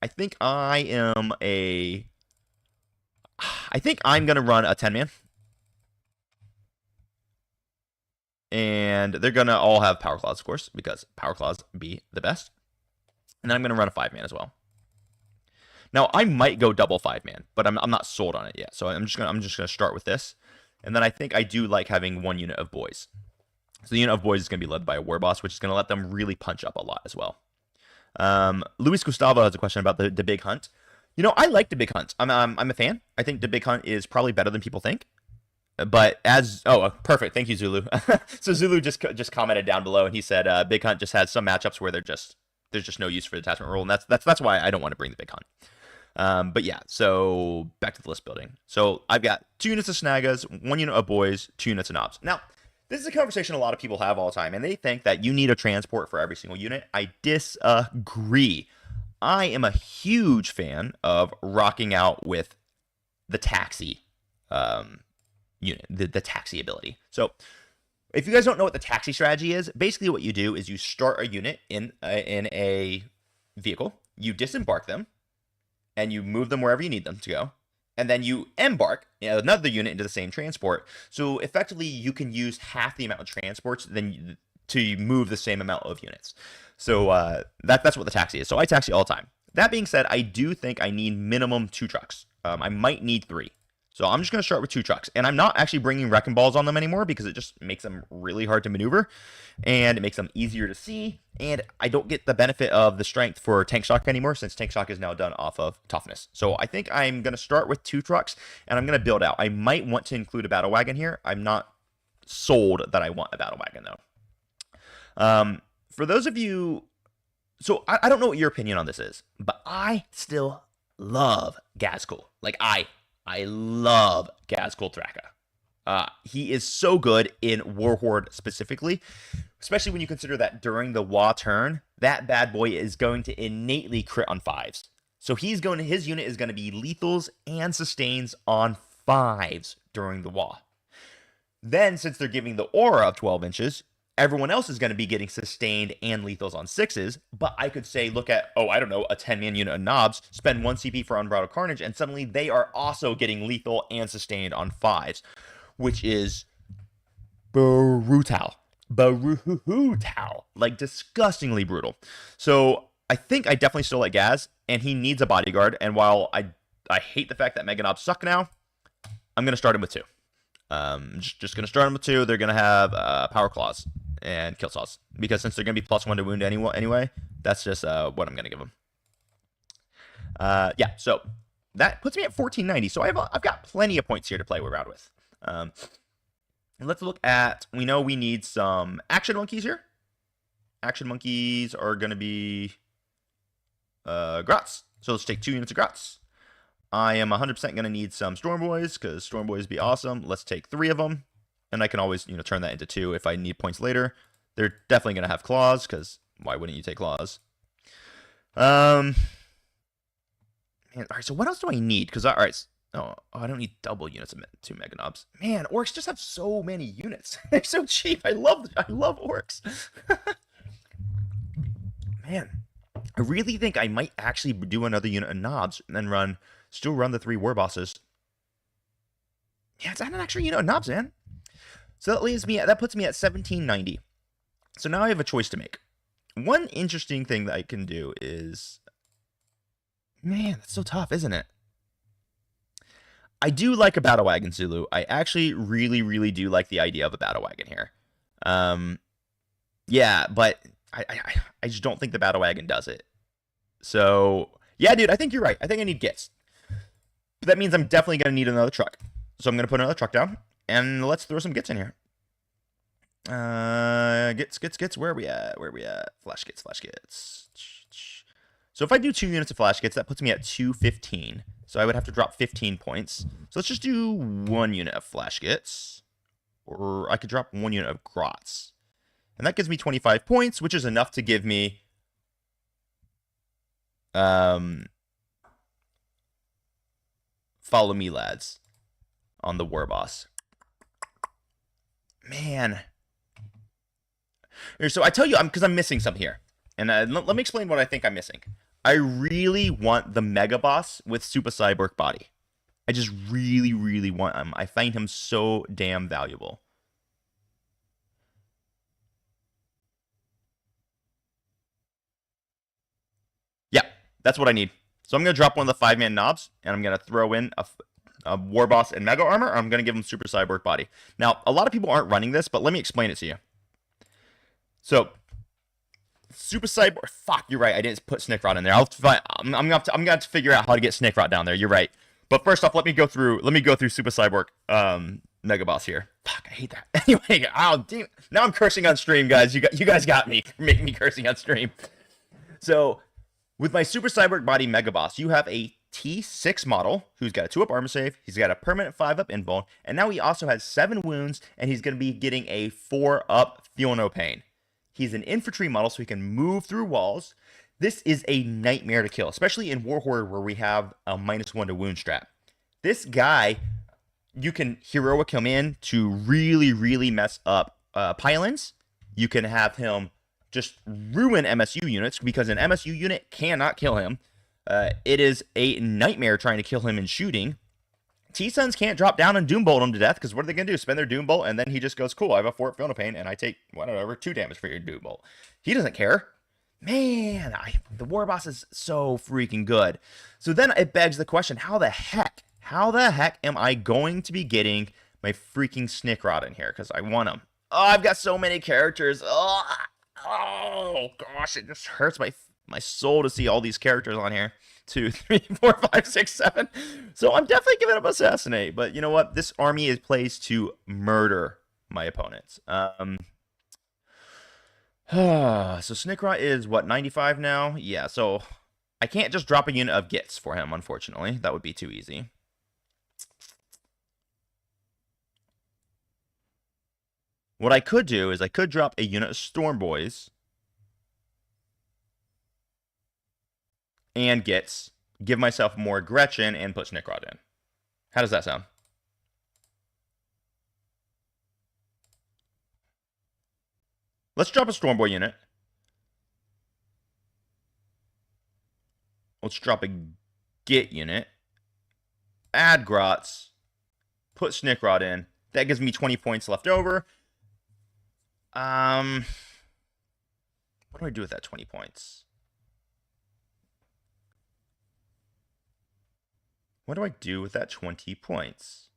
S1: think I'm going to run a 10-man. And they're going to all have Power Claws, of course, because Power Claws be the best. And then I'm going to run a 5-man as well. Now, I might go double 5-man, but I'm not sold on it yet. So I'm just going to start with this. And then I think I do like having 1 unit of boys. So the unit of boys is going to be led by a war boss, which is going to let them really punch up a lot as well. Luis Gustavo has a question about the Big Hunt. You know, I like the Big Hunt. I'm a fan. I think the Big Hunt is probably better than people think. But perfect. Thank you, Zulu. So Zulu just commented down below, and he said Big Hunt just has some matchups where there's just no use for the attachment rule, and that's why I don't want to bring the Big Hunt. But yeah, so back to the list building. So I've got 2 units of Snagas, 1 unit of boys, 2 units of Knobs. Now, this is a conversation a lot of people have all the time, and they think that you need a transport for every single unit. I disagree. I am a huge fan of rocking out with the taxi unit, the taxi ability. So if you guys don't know what the taxi strategy is, basically what you do is you start a unit in a vehicle, you disembark them, and you move them wherever you need them to go. And then you embark another unit into the same transport. So effectively, you can use half the amount of transports than to move the same amount of units. So that's what the taxi is. So I taxi all the time. That being said, I do think I need minimum 2 trucks. I might need 3. So I'm just going to start with 2 trucks. And I'm not actually bringing wrecking balls on them anymore because it just makes them really hard to maneuver. And it makes them easier to see. And I don't get the benefit of the strength for tank shock anymore since tank shock is now done off of toughness. So I think I'm going to start with 2 trucks and I'm going to build out. I might want to include a battle wagon here. I'm not sold that I want a battle wagon though. For those of you, so I don't know what your opinion on this is, but I still love Gazkul. Like I love Gazkul Thraka. He is so good in War Horde specifically, especially when you consider that during the Wa turn, that bad boy is going to innately crit on 5s. So his unit is going to be lethals and sustains on 5s during the Wa. Then, since they're giving the aura of 12 inches, everyone else is going to be getting sustained and lethals on 6s, but I could say, look at, a 10-man unit of Knobs, spend 1 CP for Unbridled Carnage, and suddenly they are also getting lethal and sustained on 5s, which is brutal. Like, disgustingly brutal. So, I think I definitely still like Gaz, and he needs a bodyguard, and while I hate the fact that Mega Knobs suck now, I'm going to start him with 2. Just going to start them with 2. They're going to have Power Claws and Kill Saws. Because since they're going to be +1 to wound anyway, that's just what I'm going to give them. Yeah, so that puts me at 1490. So I've got plenty of points here to play around with. Let's look at, we know we need some Action Monkeys here. Action Monkeys are going to be Grots. So let's take 2 units of Grots. I am 100% going to need some Storm Boys, because Storm Boys be awesome. Let's take 3 of them, and I can always, turn that into 2 if I need points later. They're definitely going to have Claws, because why wouldn't you take Claws? Man, all right, so what else do I need? Because, all right, I don't need double units of 2 Mega Knobs. Man, Orks just have so many units. They're so cheap. I love Orks. Man, I really think I might actually do another unit of Knobs and then still run the 3 war bosses. Yeah, it's not an extra unit of Knobs, man. So that puts me at 1790. So now I have a choice to make. One interesting thing that I can do is, man, that's so tough, isn't it? I do like a battle wagon, Zulu. I actually really, really do like the idea of a battle wagon here. Yeah, but I just don't think the battle wagon does it. So, yeah, dude, I think you're right. I think I need Gits. But that means I'm definitely going to need another truck. So I'm going to put another truck down, and let's throw some Gits in here. Gits. Where are we at? Flash Gits. So if I do 2 units of Flash Gits, that puts me at 215. So I would have to drop 15 points. So let's just do 1 unit of Flash Gits. Or I could drop 1 unit of Grots. And that gives me 25 points, which is enough to give me... follow me, lads. On the War Boss. Man. So I tell you, because I'm missing something here. And let me explain what I think I'm missing. I really want the Mega Boss with Super Cyborg body. I just really, really want him. I find him so damn valuable. Yeah, that's what I need. So I'm going to drop one of the 5-man knobs, and I'm going to throw in a War Boss and Mega Armor, or I'm going to give him Super Cyborg body. Now, a lot of people aren't running this, but let me explain it to you. So, Super Cyborg... Fuck, you're right. I didn't put Snickrot in there. I'm going to have to figure out how to get Snickrot down there. You're right. But first off, let me go through Super Cyborg Mega Boss here. Fuck, I hate that. Anyway, now I'm cursing on stream, guys. You guys got me. Making me cursing on stream. So, with my Super Cyborg body Mega Boss, you have a T6 model who's got a 2-up armor save, he's got a permanent 5-up invuln, and now he also has 7 wounds, and he's going to be getting a 4-up Feel No Pain. He's an infantry model, so he can move through walls. This is a nightmare to kill, especially in War Horde where we have a -1 to wound strap. This guy, you can heroic him in to really, really mess up pylons. You can have him just ruin MSU units because an MSU unit cannot kill him. It is a nightmare trying to kill him in shooting. T-Suns can't drop down and Doombolt him to death because what are they going to do? Spend their Doombolt and then he just goes, cool, I have a 4 Feel No Pain and I take, whatever, 2 damage for your Doombolt. He doesn't care. Man, the War Boss is so freaking good. So then it begs the question, how the heck am I going to be getting my freaking Snickrot in here? Because I want him. Oh, I've got so many characters. Oh gosh, it just hurts my soul to see all these characters on here. 2, 3, 4, 5, 6, 7. So I'm definitely giving up Assassinate. But you know what? This army is placed to murder my opponents. So Snickrot is, what, 95 now? Yeah, so I can't just drop a unit of Gits for him, unfortunately. That would be too easy. What I could do is I could drop a unit of Storm Boys and Gits, give myself more Gretchen, and put Snickrot in. How does that sound? Let's drop a Storm Boy unit. Let's drop a Git unit. Add Grots. Put Snickrot in. That gives me 20 points left over. What do I do with that 20 points? What do I do with that 20 points?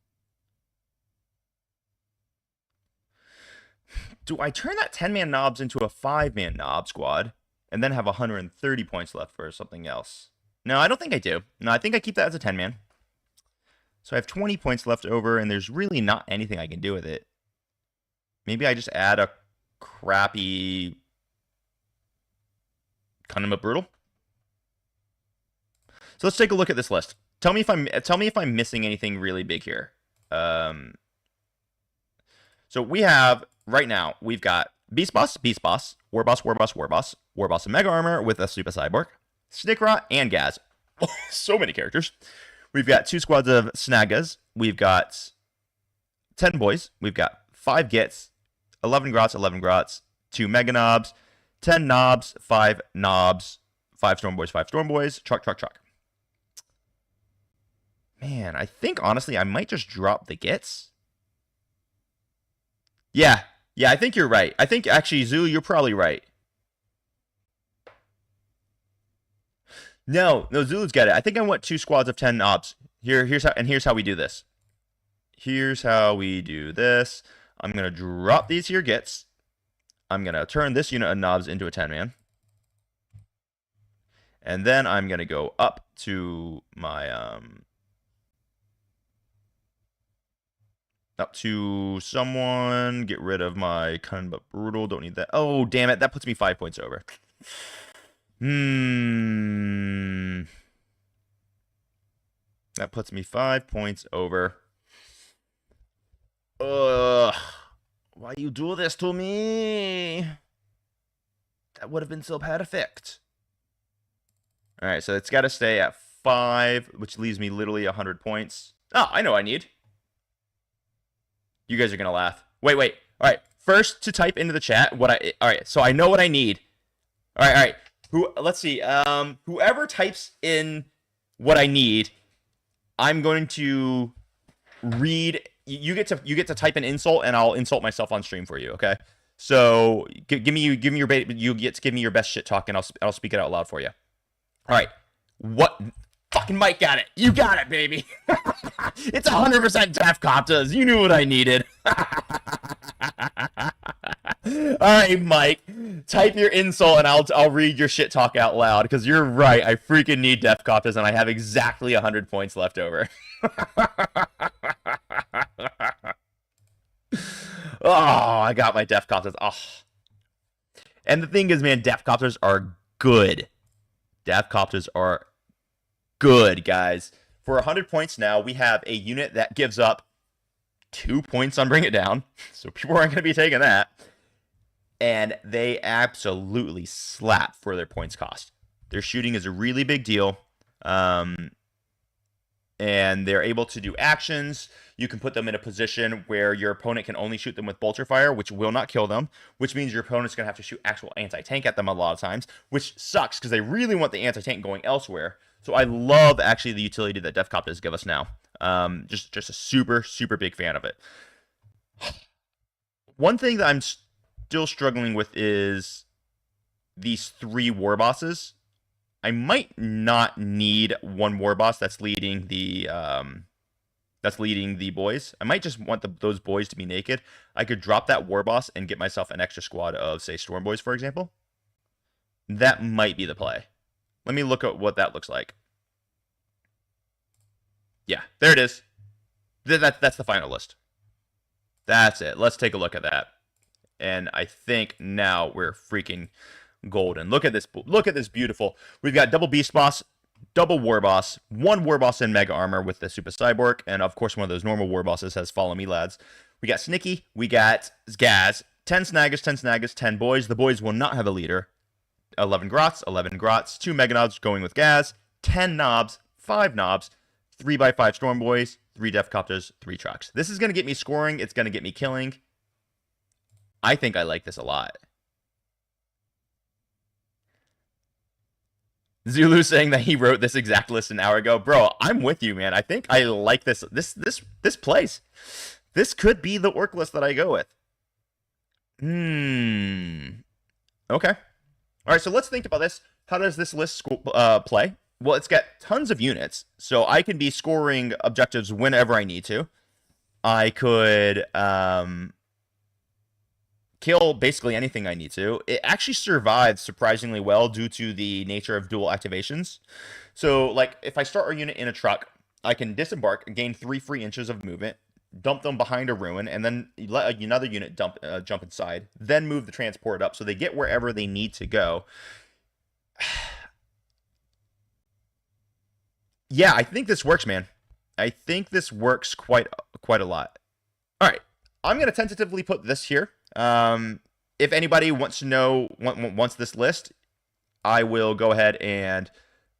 S1: Do I turn that 10-man knobs into a 5-man knob squad and then have 130 points left for something else? No, I don't think I do. No, I think I keep that as a 10-man. So I have 20 points left over, and there's really not anything I can do with it. Maybe I just add a crappy Condiment Brutal. So let's take a look at this list. Tell me if I'm missing anything really big here. So we have right now we've got Beast Boss, War Boss, War Boss and Mega Armor with a Super Cyborg, Snickrot, and Gaz. So many characters. We've got 2 squads of Snaggas. We've got 10 boys. We've got 5 Gits, 11 Grots, 2 Mega Knobs, 10 Knobs, 5 Knobs, 5 Storm Boys, truck. Man, I think, honestly, I might just drop the Gits. Yeah, I think you're right. I think, actually, Zoo, you're probably right. No, Zulu's got it. I think I want 2 squads of 10 knobs. Here's how we do this. I'm going to drop these here Gits. I'm going to turn this unit of knobs into a 10-man. And then I'm going to go up to my... up to someone. Get rid of my kind but brutal. Don't need that. Oh, damn it. That puts me 5 points over. That puts me 5 points over. Ugh. Why you do this to me? That would have been so perfect. All right, so it's got to stay at 5, which leaves me literally 100 points. Oh, I know what I need. You guys are going to laugh. Wait. All right, first to type into the chat what I... All right, so I know what I need. All right. Let's see. Whoever types in what I need, I'm going to read... You get to type an insult, and I'll insult myself on stream for you, okay? So give me your you get to give me your best shit talk, and I'll speak it out loud for you. All right, what? Fucking Mike got it. You got it, baby. It's 100% Defcoptas. You knew what I needed. All right, Mike, type your insult, and I'll read your shit talk out loud, because you're right. I freaking need Defcoptas, and I have exactly 100 points left over. Oh, I got my Defcopters. Oh. And the thing is, man, Defcopters are good. Defcopters are good, guys. For 100 points now, we have a unit that gives up 2 points on Bring It Down. So people aren't going to be taking that. And they absolutely slap for their points cost. Their shooting is a really big deal. And they're able to do actions. You can put them in a position where your opponent can only shoot them with bolter fire, which will not kill them, which means your opponent's going to have to shoot actual anti-tank at them a lot of times, which sucks because they really want the anti-tank going elsewhere. So I love actually the utility that Defcopters give us now. Just a super, super big fan of it. One thing that I'm still struggling with is these 3 war bosses. I might not need 1 war boss that's leading the boys. I might just want those boys to be naked. I could drop that war boss and get myself an extra squad of, say, Storm Boys, for example. That might be the play. Let me look at what that looks like. Yeah, there it is. That's the final list. That's it. Let's take a look at that. And I think now we're freaking golden. Look at this. Look at this beautiful. We've got double beast boss, double war boss, 1 war boss in mega armor with the super cyborg, and of course one of those normal war bosses has follow me, lads. We got Snicky, we got Gaz, 10 snaggers, 10 boys. The boys will not have a leader. 11 grots, 2 mega knobs going with Gaz, 10 knobs, 5 knobs, 3x5 storm boys, 3 Defcopters, 3 trucks. This is going to get me scoring. It's going to get me killing. I think I like this a lot. Zulu saying that he wrote this exact list an hour ago. Bro, I'm with you, man. I think I like this place. This could be the orc list that I go with. Okay. All right, so let's think about this. How does this list play? Well, it's got tons of units, so I can be scoring objectives whenever I need to. I could kill basically anything I need to. It actually survives surprisingly well due to the nature of dual activations. So, like, if I start our unit in a truck, I can disembark, gain 3 free inches of movement, dump them behind a ruin, and then let another unit jump inside, then move the transport up so they get wherever they need to go. Yeah, I think this works, man. I think this works quite a lot. All right, I'm going to tentatively put this here. If anybody wants to know, wants this list, I will go ahead and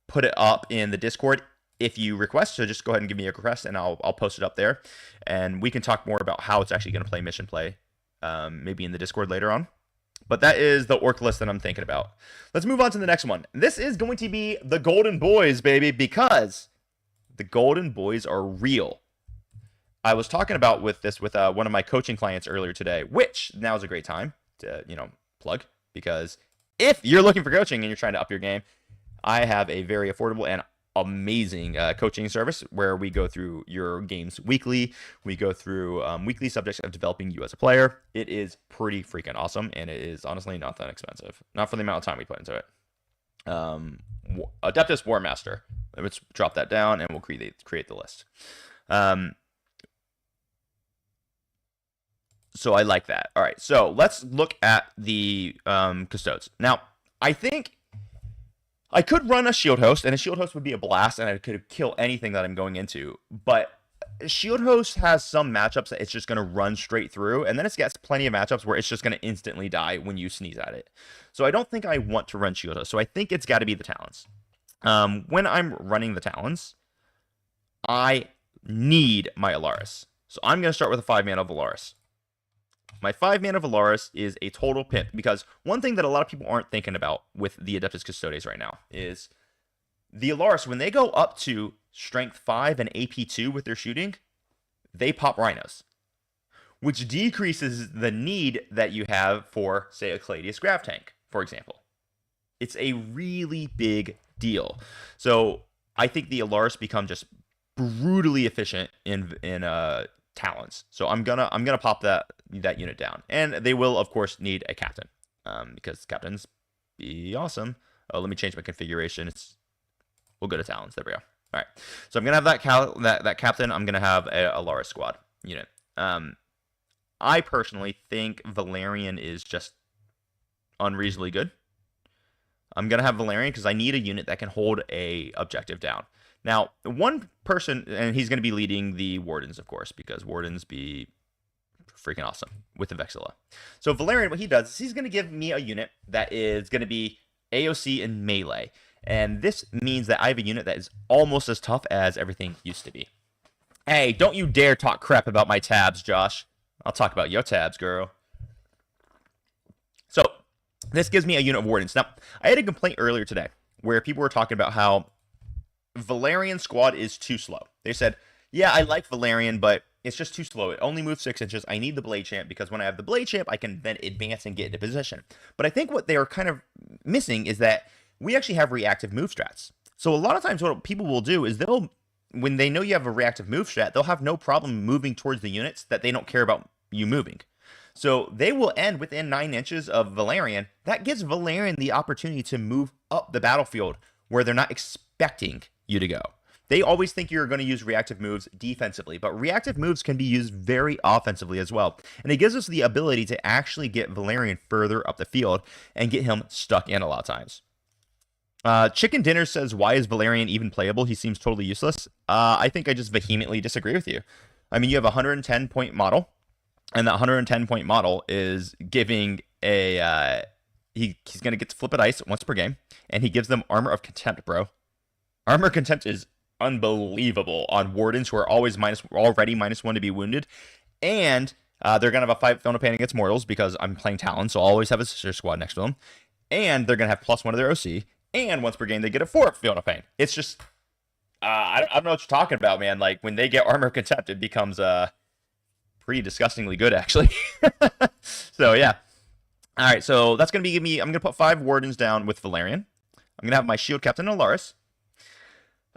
S1: put it up in the Discord if you request. So just go ahead and give me a request, and I'll post it up there, and we can talk more about how it's actually going to play mission play, maybe in the Discord later on. But that is the orc list that I'm thinking about. Let's move on to the next one. This is going to be the Golden Boys, baby, because the Golden Boys are real. I was talking about with one of my coaching clients earlier today, which now is a great time to, plug, because if you're looking for coaching and you're trying to up your game, I have a very affordable and amazing coaching service where we go through your games weekly. We go through weekly subjects of developing you as a player. It is pretty freaking awesome, and it is honestly not that expensive. Not for the amount of time we put into it. Adeptus War Master. Let's drop that down, and we'll create the list. So I like that. All right, so let's look at the Custodes. Now, I think I could run a shield host, and a shield host would be a blast, and I could kill anything that I'm going into. But shield host has some matchups that it's just going to run straight through, and then it's got plenty of matchups where it's just going to instantly die when you sneeze at it. So I don't think I want to run shield host. So I think it's got to be the Talons. When I'm running the Talons, I need my Alaris. So I'm going to start with a 5-mana Valaris. My 5-mana Valaris is a total pimp, because one thing that a lot of people aren't thinking about with the Adeptus Custodes right now is the Alaris, when they go up to Strength 5 and AP 2 with their shooting, they pop Rhinos, which decreases the need that you have for, say, a Caladius Grav Tank, for example. It's a really big deal. So I think the Alaris become just brutally efficient in Talons. So I'm gonna pop that unit down, and they will of course need a captain, because captains be awesome. Oh, let me change my configuration. We'll go to Talons. There we go. All right. So I'm gonna have that captain. I'm gonna have a Alaris squad unit. I personally think Valerian is just unreasonably good. I'm gonna have Valerian because I need a unit that can hold a objective down. Now, one person, and he's going to be leading the Wardens, of course, because Wardens be freaking awesome with the Vexilla. So Valerian, what he does is he's going to give me a unit that is going to be AOC and melee. And this means that I have a unit that is almost as tough as everything used to be. Hey, don't you dare talk crap about my tabs, Josh. I'll talk about your tabs, girl. So this gives me a unit of Wardens. Now, I had a complaint earlier today where people were talking about how Valerian squad is too slow. They said, yeah, I like Valerian, but it's just too slow. It only moves 6 inches. I need the Blade Champ, because when I have the Blade Champ, I can then advance and get into position. But I think what they are kind of missing is that we actually have reactive move strats. So a lot of times what people will do is when they know you have a reactive move strat, they'll have no problem moving towards the units that they don't care about you moving. So they will end within 9 inches of Valerian. That gives Valerian the opportunity to move up the battlefield where they're not expecting you to go. They always think you're going to use reactive moves defensively, but reactive moves can be used very offensively as well. And it gives us the ability to actually get Valerian further up the field and get him stuck in a lot of times. Chicken Dinner says, why is Valerian even playable? He seems totally useless. I think I just vehemently disagree with you. I mean, you have a 110-point model, and that 110-point model is giving a... he's going to get to flip a dice once per game, and he gives them Armor of Contempt, bro. Armor Contempt is unbelievable on Wardens, who are already -1 to be wounded. And they're going to have a 5 Fiona Pain against Mortals, because I'm playing Talon, so I'll always have a sister squad next to them. And they're going to have +1 to their OC. And once per game, they get a 4 Fiona Pain. It's just... I don't know what you're talking about, man. Like, when they get Armor Contempt, it becomes pretty disgustingly good, actually. So, yeah. All right, so that's going to be me... I'm going to put 5 Wardens down with Valerian. I'm going to have my Shield Captain Alaris.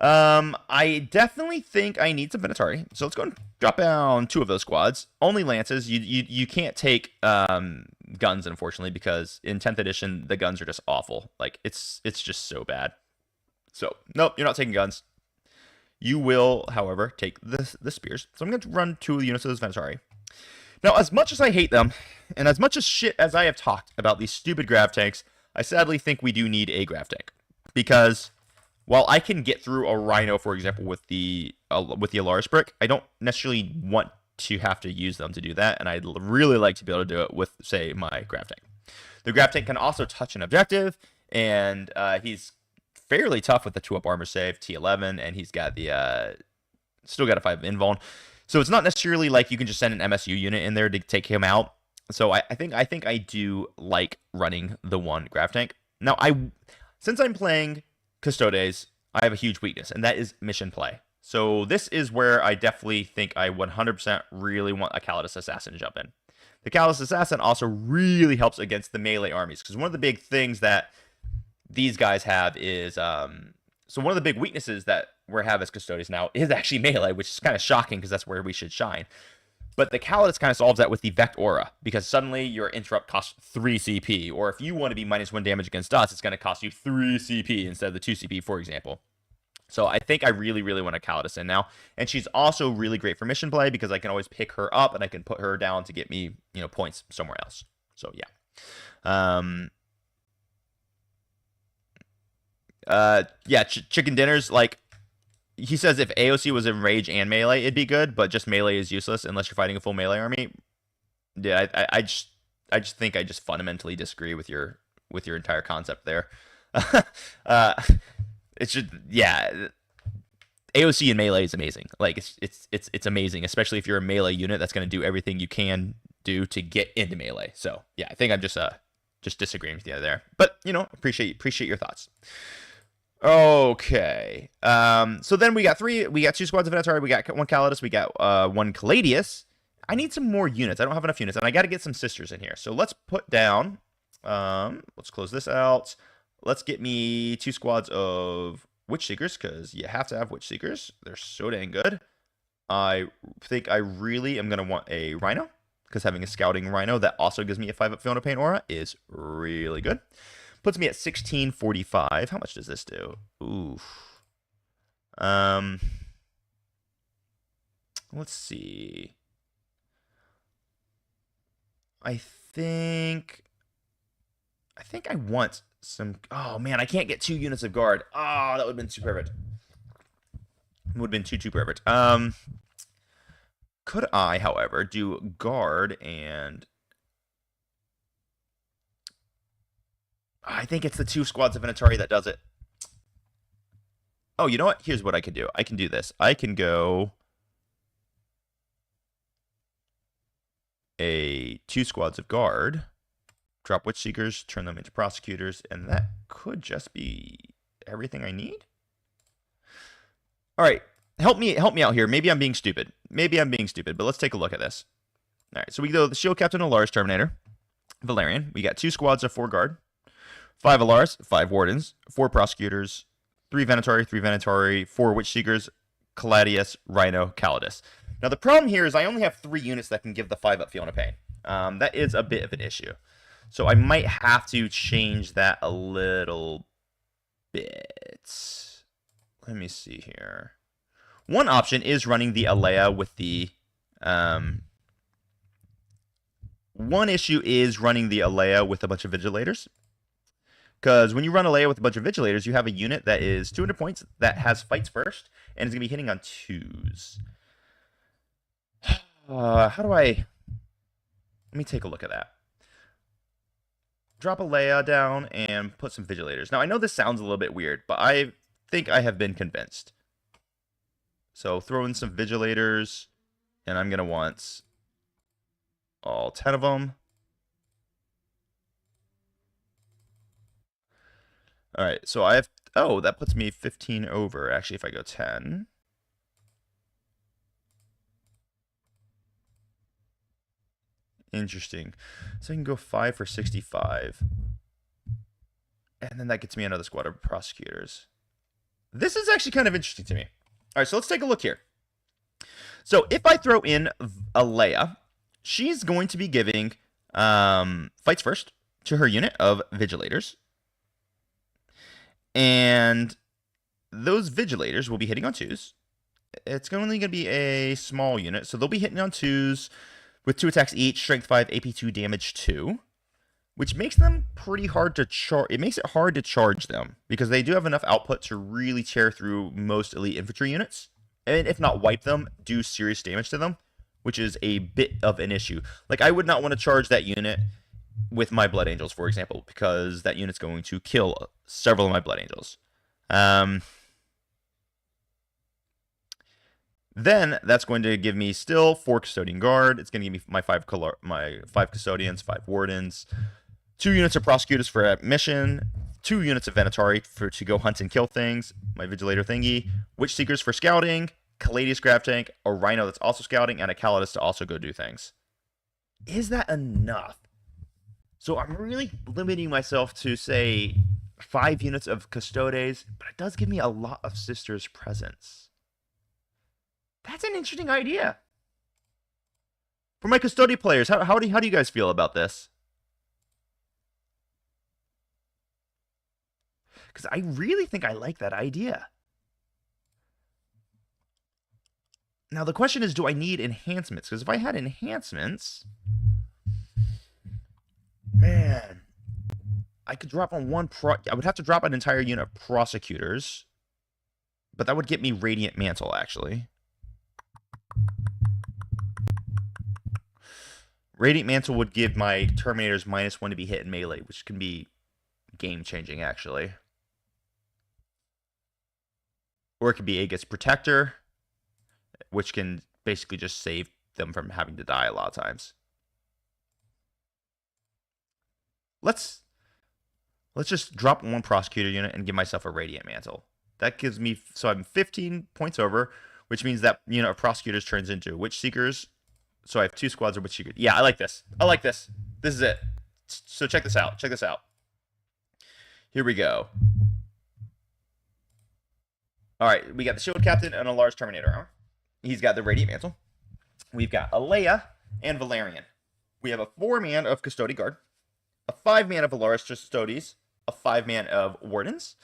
S1: I definitely think I need some Venatari. So let's go and drop down 2 of those squads. Only lances. You can't take guns, unfortunately, because in 10th edition the guns are just awful. Like it's just so bad. So nope, you're not taking guns. You will, however, take the spears. So I'm going to run 2 units of those Venatari. Now, as much as I hate them, and as much as shit as I have talked about these stupid grav tanks, I sadly think we do need a grav tank, because while I can get through a Rhino, for example, with the Alaris brick, I don't necessarily want to have to use them to do that, and I'd really like to be able to do it with, say, my grav tank. The grav tank can also touch an objective, and he's fairly tough with the 2-up armor save, T11, and he's got the still got a 5 invuln. So it's not necessarily like you can just send an MSU unit in there to take him out. So I think I do like running the 1 grav tank. Now since I'm playing Custodes, I have a huge weakness, and that is mission play. So this is where I definitely think I 100% really want a Custodes Assassin to jump in. The Custodes Assassin also really helps against the melee armies, because one of the big things that these guys have is so one of the big weaknesses that we have as Custodes now is actually melee, which is kind of shocking because that's where we should shine. But the Custodes kind of solves that with the Vect Aura, because suddenly your interrupt costs 3 CP, or if you want to be -1 damage against us, it's going to cost you 3 CP instead of the 2 CP, for example. So I think I really, really want a Custodes in now. And she's also really great for mission play, because I can always pick her up and I can put her down to get me, points somewhere else. So yeah. Yeah, chicken dinners, like, he says if AOC was in rage and melee, it'd be good, but just melee is useless unless you're fighting a full melee army. Yeah, I just think I just fundamentally disagree with your entire concept there. uh, it's just, yeah, AOC in melee is amazing. Like, it's amazing, especially if you're a melee unit that's going to do everything you can do to get into melee. So yeah, I think I'm just disagreeing with you there. But appreciate your thoughts. Okay. So then we got two squads of Venatari, we got one Custodes, we got one Caladius. I need some more units. I don't have enough units, and I got to get some sisters in here. So let's put down. Let's close this out. Let's get me two squads of Witch Seekers, because you have to have Witch Seekers. They're so dang good. I think I really am going to want a Rhino, because having a Scouting Rhino that also gives me a 5-up Fiona Pain aura is really good. Puts me at 1645. How much does this do? Oof. Let's see. I think I want some. Oh man, I can't get 2 units of guard. Oh, that would have been too perfect. It would have been too perfect. Could I, however, do guard and I think it's the 2 squads of an Atari that does it. Oh, you know what? Here's what I can do. I can do this. I can go a 2 squads of guard, drop Witch Seekers, turn them into prosecutors, and that could just be everything I need. All right, help me out here. Maybe I'm being stupid. But let's take a look at this. All right, so we go the Shield Captain Alar's Terminator, Valerian. We got 2 squads of 4 guard, 5 Alars, 5 Wardens, 4 prosecutors, 3 Venatari, 4 Witch Seekers, Caladius, Rhino, Custodes. Now, the problem here is I only have 3 units that can give the 5-up Fiona Pain. That is a bit of an issue. So I might have to change that a little bit. Let me see here. One option is running the Alea with the... one issue is running the Alea with a bunch of Vigilators. Because when you run Alea with a bunch of Vigilators, you have a unit that is 200 points that has fights first, and is going to be hitting on 2s. How do I... Let me take a look at that. Drop Alea down and put some Vigilators. Now, I know this sounds a little bit weird, but I think I have been convinced. So, throw in some Vigilators, and I'm going to want all 10 of them. All right, so I have... Oh, that puts me 15 over, actually, if I go 10. Interesting. So I can go 5 for 65. And then that gets me another squad of prosecutors. This is actually kind of interesting to me. All right, so let's take a look here. So if I throw in Alea, she's going to be giving fights first to her unit of Vigilators. And those Vigilators will be hitting on 2s. It's only going to be a small unit, so they'll be hitting on 2s with 2 attacks each, strength 5, AP 2, damage 2, which makes them pretty hard to charge. It makes it hard to charge them because they do have enough output to really tear through most elite infantry units, and if not wipe them, do serious damage to them, which is a bit of an issue. Like, I would not want to charge that unit with my Blood Angels, for example, because that unit's going to kill several of my Blood Angels. Then that's going to give me still 4 Custodian Guard. It's going to give me my 5 Custodians, 5 Wardens, 2 units of Prosecutors for a mission, 2 units of Venatari to go hunt and kill things, my Vigilator thingy, Witch Seekers for scouting, Caladius Grab Tank, a Rhino that's also scouting, and a Custodes to also go do things. Is that enough? So I'm really limiting myself to, say, 5 units of Custodes, but it does give me a lot of Sisters presence. That's an interesting idea. For my Custodian players, how do you guys feel about this? Because I really think I like that idea. Now, the question is, do I need enhancements? Because if I had enhancements... Man. I could drop on one I would have to drop an entire unit of prosecutors, but that would get me Radiant Mantle, actually. Radiant Mantle would give my Terminators -1 to be hit in melee, which can be game-changing, actually. Or it could be Aegis Protector, which can basically just save them from having to die a lot of times. Let's just drop one Prosecutor unit and give myself a Radiant Mantle. That gives me, so I'm 15 points over, which means that unit of Prosecutors turns into Witch Seekers. So I have 2 squads of Witch Seekers. Yeah, I like this. I like this. This is it. So check this out. Check this out. Here we go. All right, we got the Shield Captain and a large Terminator armor. He's got the Radiant Mantle. We've got Alea and Valerian. We have a 4-man of Custodian Guard, a 5-man of Valaris Custodes, a 5-man of Wardens,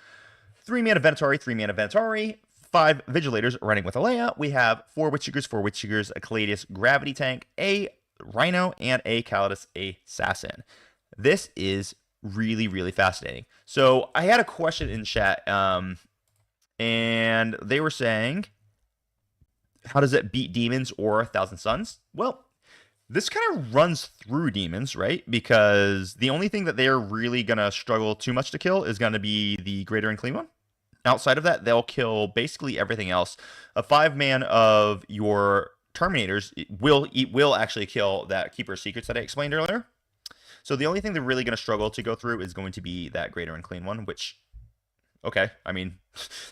S1: 3-man of Venatari, 3-man of Venatari, 5 Vigilators running with Alea. We have 4 Witch Seekers, a Caladius Gravity Tank, a Rhino, and a Calidus Assassin. This is really, really fascinating. So I had a question in chat, and they were saying, how does it beat demons or 1,000 Suns? Well, this kind of runs through demons, right? Because the only thing that they're really going to struggle too much to kill is going to be the Greater and Clean One. Outside of that, they'll kill basically everything else. A 5-man of your Terminators will actually kill that Keeper of Secrets that I explained earlier. So the only thing they're really going to struggle to go through is going to be that Greater and Clean One, which, okay, I mean,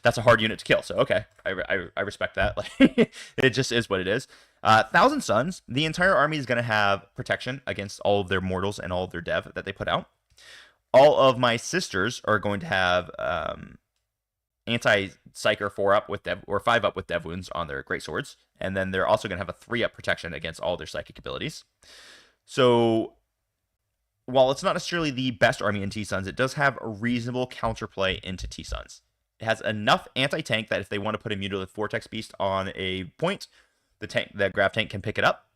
S1: that's a hard unit to kill, so okay, I respect that. Like, it just is what it is. 1,000 Suns, the entire army is going to have protection against all of their mortals and all of their dev that they put out. All of my sisters are going to have anti-psyker 4-up with dev, or 5-up with dev wounds on their great swords, and then they're also going to have a 3-up protection against all their psychic abilities. So while it's not necessarily the best army in T-Suns, it does have a reasonable counterplay into T-Suns. It has enough anti-tank that if they want to put a Mutilated Vortex Beast on a point, the Grav Tank can pick it up,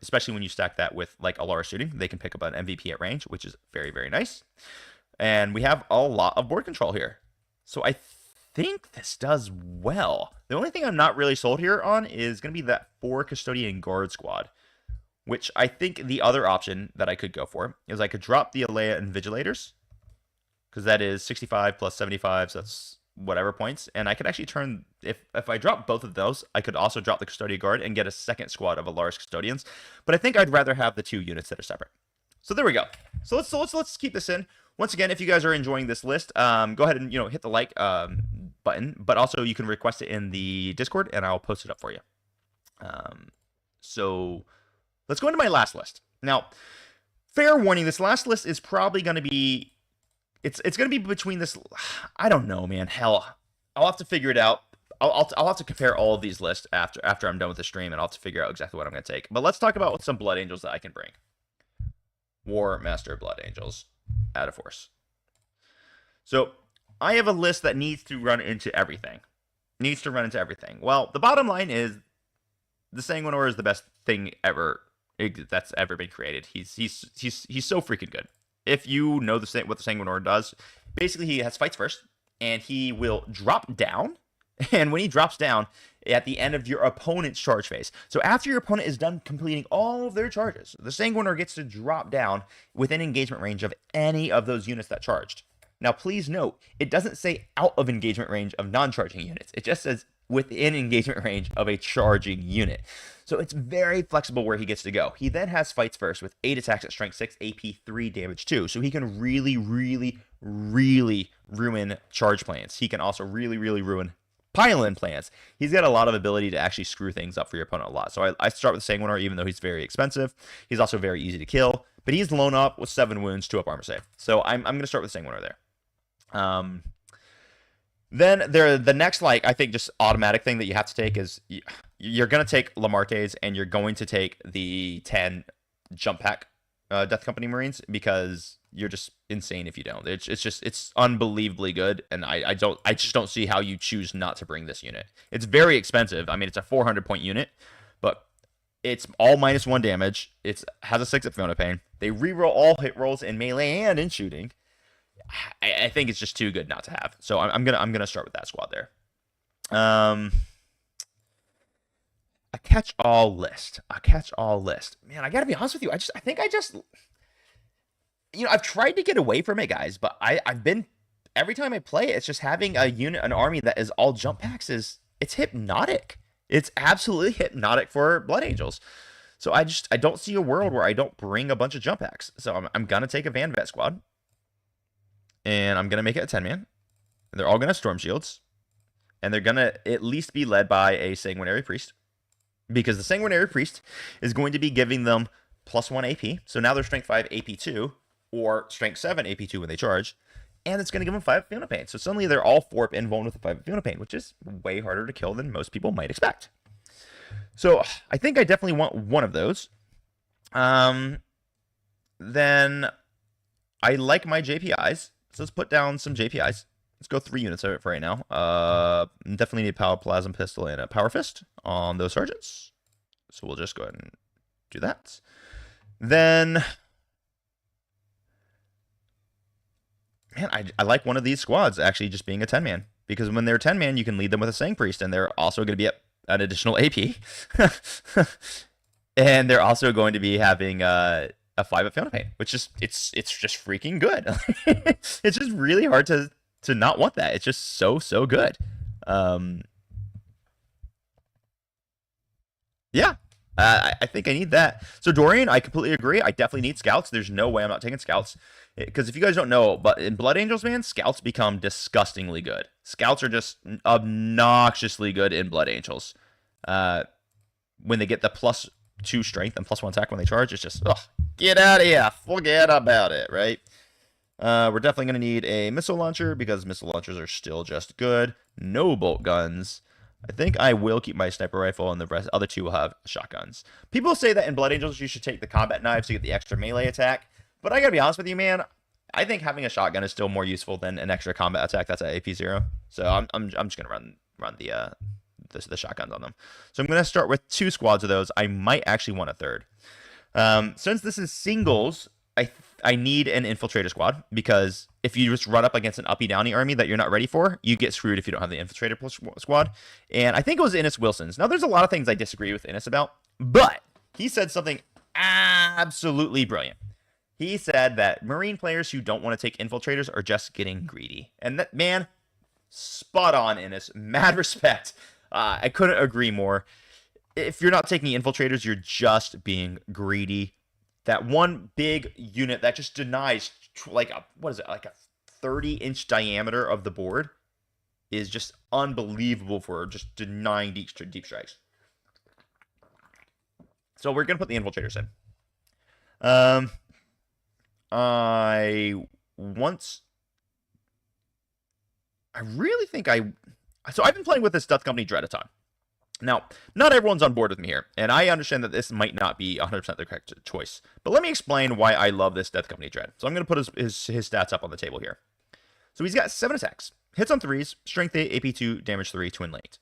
S1: especially when you stack that with like Alara shooting. They can pick up an MVP at range, which is very, very nice. And we have a lot of board control here. So I think this does well. The only thing I'm not really sold here on is going to be that 4 Custodian Guard squad, which I think the other option that I could go for is I could drop the Alea Invigilators, because that is 65 plus 75, so that's whatever points. And I could actually turn, if I drop both of those, I could also drop the Custodian Guard and get a second squad of Alaris Custodians. But I think I'd rather have the 2 units that are separate. So there we go. So let's keep this in. Once again, if you guys are enjoying this list, go ahead and hit the like button, but also you can request it in the Discord and I'll post it up for you. So let's go into my last list. Now, fair warning, this last list is probably going to be, it's going to be between this, I don't know, man. Hell, I'll have to figure it out. I'll have to compare all of these lists after I'm done with the stream, and I'll have to figure out exactly what I'm going to take. But let's talk about some Blood Angels that I can bring. War Master Blood Angels. Add a force. So I have a list that needs to run into everything. Well, the bottom line is the Sanguinor is the best thing ever that's ever been created. He's so freaking good. If you know what the Sanguinor does, basically he has fights first, and he will drop down. And when he drops down at the end of your opponent's charge phase, so after your opponent is done completing all of their charges, the Sanguinor gets to drop down within engagement range of any of those units that charged. Now, please note, it doesn't say out of engagement range of non-charging units. It just says within engagement range of a charging unit. So it's very flexible where he gets to go. He then has fights first with 8 attacks at strength 6, AP 3, damage 2. So he can really, really, really ruin charge plans. He can also really, really ruin pile-in plans. He's got a lot of ability to actually screw things up for your opponent a lot. So I start with Sanguinor, even though he's very expensive. He's also very easy to kill, but he's blown up with 7 wounds, 2 up armor save. So I'm going to start with Sanguinor there. Then the next, like, I think just automatic thing that you have to take is you're going to take Lamarte's, and you're going to take the 10 jump pack Death Company Marines, because you're just insane if you don't. It's unbelievably good, and I just don't see how you choose not to bring this unit. It's very expensive. I mean, it's a 400-point unit, but it's all -1 damage. It has a 6 at Fiona Pain. They reroll all hit rolls in melee and in shooting. I think it's just too good not to have. So I'm gonna start with that squad there. Um, a catch-all list. A catch-all list. Man, I gotta be honest with you. I think I just, I've tried to get away from it, guys, but I've been every time I play it, it's just having a unit, an army that is all jump packs it's hypnotic. It's absolutely hypnotic for Blood Angels. So I don't see a world where I don't bring a bunch of jump packs. So I'm gonna take a Van Vet squad, and I'm gonna make it a 10-man. They're all gonna have storm shields, and they're gonna at least be led by a Sanguinary Priest, because the Sanguinary Priest is going to be giving them +1 AP. So now they're Strength 5 AP2 or Strength 7 AP2 when they charge, and it's going to give them 5 Fiona Pain. So suddenly they're all 4 invulnerable with 5 Fiona Pain, which is way harder to kill than most people might expect. So I think I definitely want one of those. Then I like my JPIs. So let's put down some JPIs. Let's go 3 units of it for right now. Definitely need a Power Plasma Pistol and a Power Fist on those sergeants. So we'll just go ahead and do that. Then, man, I like one of these squads actually just being a 10-man. Because when they're 10-man, you can lead them with a Sang Priest, and they're also going to be at an additional AP. And they're also going to be having a 5 at Fiona Pain, which is, it's just freaking good. It's just really hard to not want that. It's just so good. Yeah, I think I need that. So Dorian, I completely agree. I definitely need scouts. There's no way I'm not taking scouts. Because if you guys don't know, but in Blood Angels, man, scouts become disgustingly good. Scouts are just obnoxiously good in Blood Angels. When they get the +2 strength and +1 attack when they charge, it's just, ugh, get out of here. Forget about it, right? We're definitely going to need a missile launcher because missile launchers are still just good. No bolt guns. I think I will keep my sniper rifle, and the other 2 will have shotguns. People say that in Blood Angels you should take the combat knives to get the extra melee attack, but I gotta be honest with you, man. I think having a shotgun is still more useful than an extra combat attack that's at AP0. So I'm just gonna run the shotguns on them. So I'm gonna start with 2 squads of those. I might actually want a 3rd. Since this is singles, I need an infiltrator squad, because if you just run up against an uppy downy army that you're not ready for, you get screwed if you don't have the infiltrator squad. And I think it was Innes Wilson's. Now, there's a lot of things I disagree with Innes about, but he said something absolutely brilliant. He said that Marine players who don't want to take infiltrators are just getting greedy. And that, man, spot on, Innes. Mad respect. I couldn't agree more. If you're not taking infiltrators, you're just being greedy. That one big unit that just denies, like a 30-inch diameter of the board is just unbelievable for just denying deep strikes. So we're going to put the infiltrators in. So I've been playing with this Death Company Dread a ton. Now, not everyone's on board with me here, and I understand that this might not be 100% the correct choice. But let me explain why I love this Death Company Dread. So I'm going to put his stats up on the table here. So he's got 7 attacks. Hits on 3s, Strength 8, AP2, Damage 3, Twin Linked.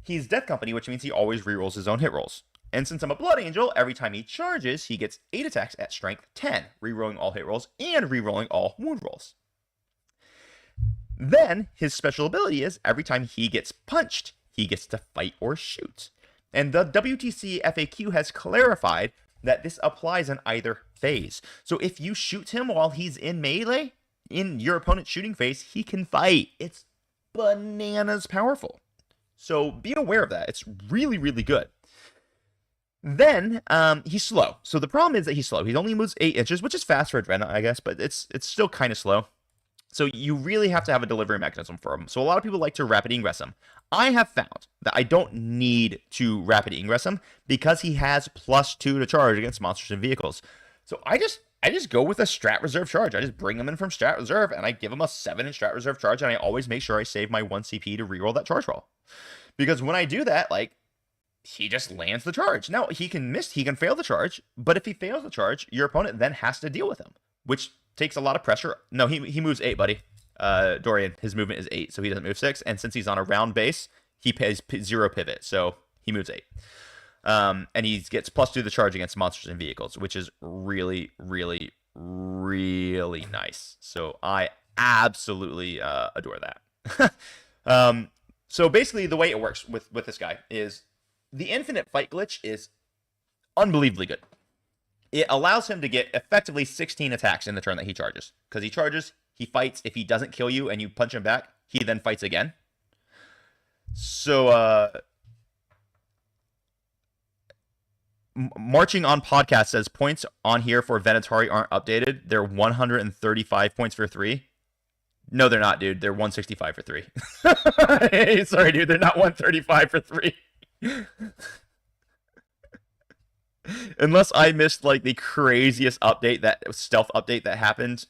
S1: He's Death Company, which means he always rerolls his own hit rolls. And since I'm a Blood Angel, every time he charges, he gets 8 attacks at Strength 10, rerolling all hit rolls and rerolling all wound rolls. Then, his special ability is, every time he gets punched, he gets to fight or shoot. And the WTC FAQ has clarified that this applies in either phase. So if you shoot him while he's in melee, in your opponent's shooting phase, he can fight. It's bananas powerful. So be aware of that. It's really, really good. Then, he's slow. So the problem is that he's slow. He only moves 8 inches, which is fast for a Dreadnought, I guess, but it's still kind of slow. So you really have to have a delivery mechanism for him. So a lot of people like to rapid ingress him. I have found that I don't need to rapid ingress him because he has +2 to charge against monsters and vehicles. So I just go with a strat reserve charge. I just bring him in from strat reserve, and I give him a 7 in strat reserve charge, and I always make sure I save my 1 CP to reroll that charge roll. Because when I do that, like, he just lands the charge. Now, he can fail the charge, but if he fails the charge, your opponent then has to deal with him, which takes a lot of pressure. No, he moves 8, buddy. Dorian, his movement is 8, so he doesn't move 6. And since he's on a round base, he pays 0 pivot, so he moves 8. And he gets +2 the charge against monsters and vehicles, which is really, really, really nice. So I absolutely adore that. um, so basically, the way it works with this guy is the infinite fight glitch is unbelievably good. It allows him to get effectively 16 attacks in the turn that he charges. Because he charges, he fights. If he doesn't kill you and you punch him back, he then fights again. So, Marching on Podcast says points on here for Venatari aren't updated. They're 135 points for 3. No, they're not, dude. They're 165 for 3. Sorry, dude. They're not 135 for 3. Unless I missed like the craziest update, that stealth update that happened.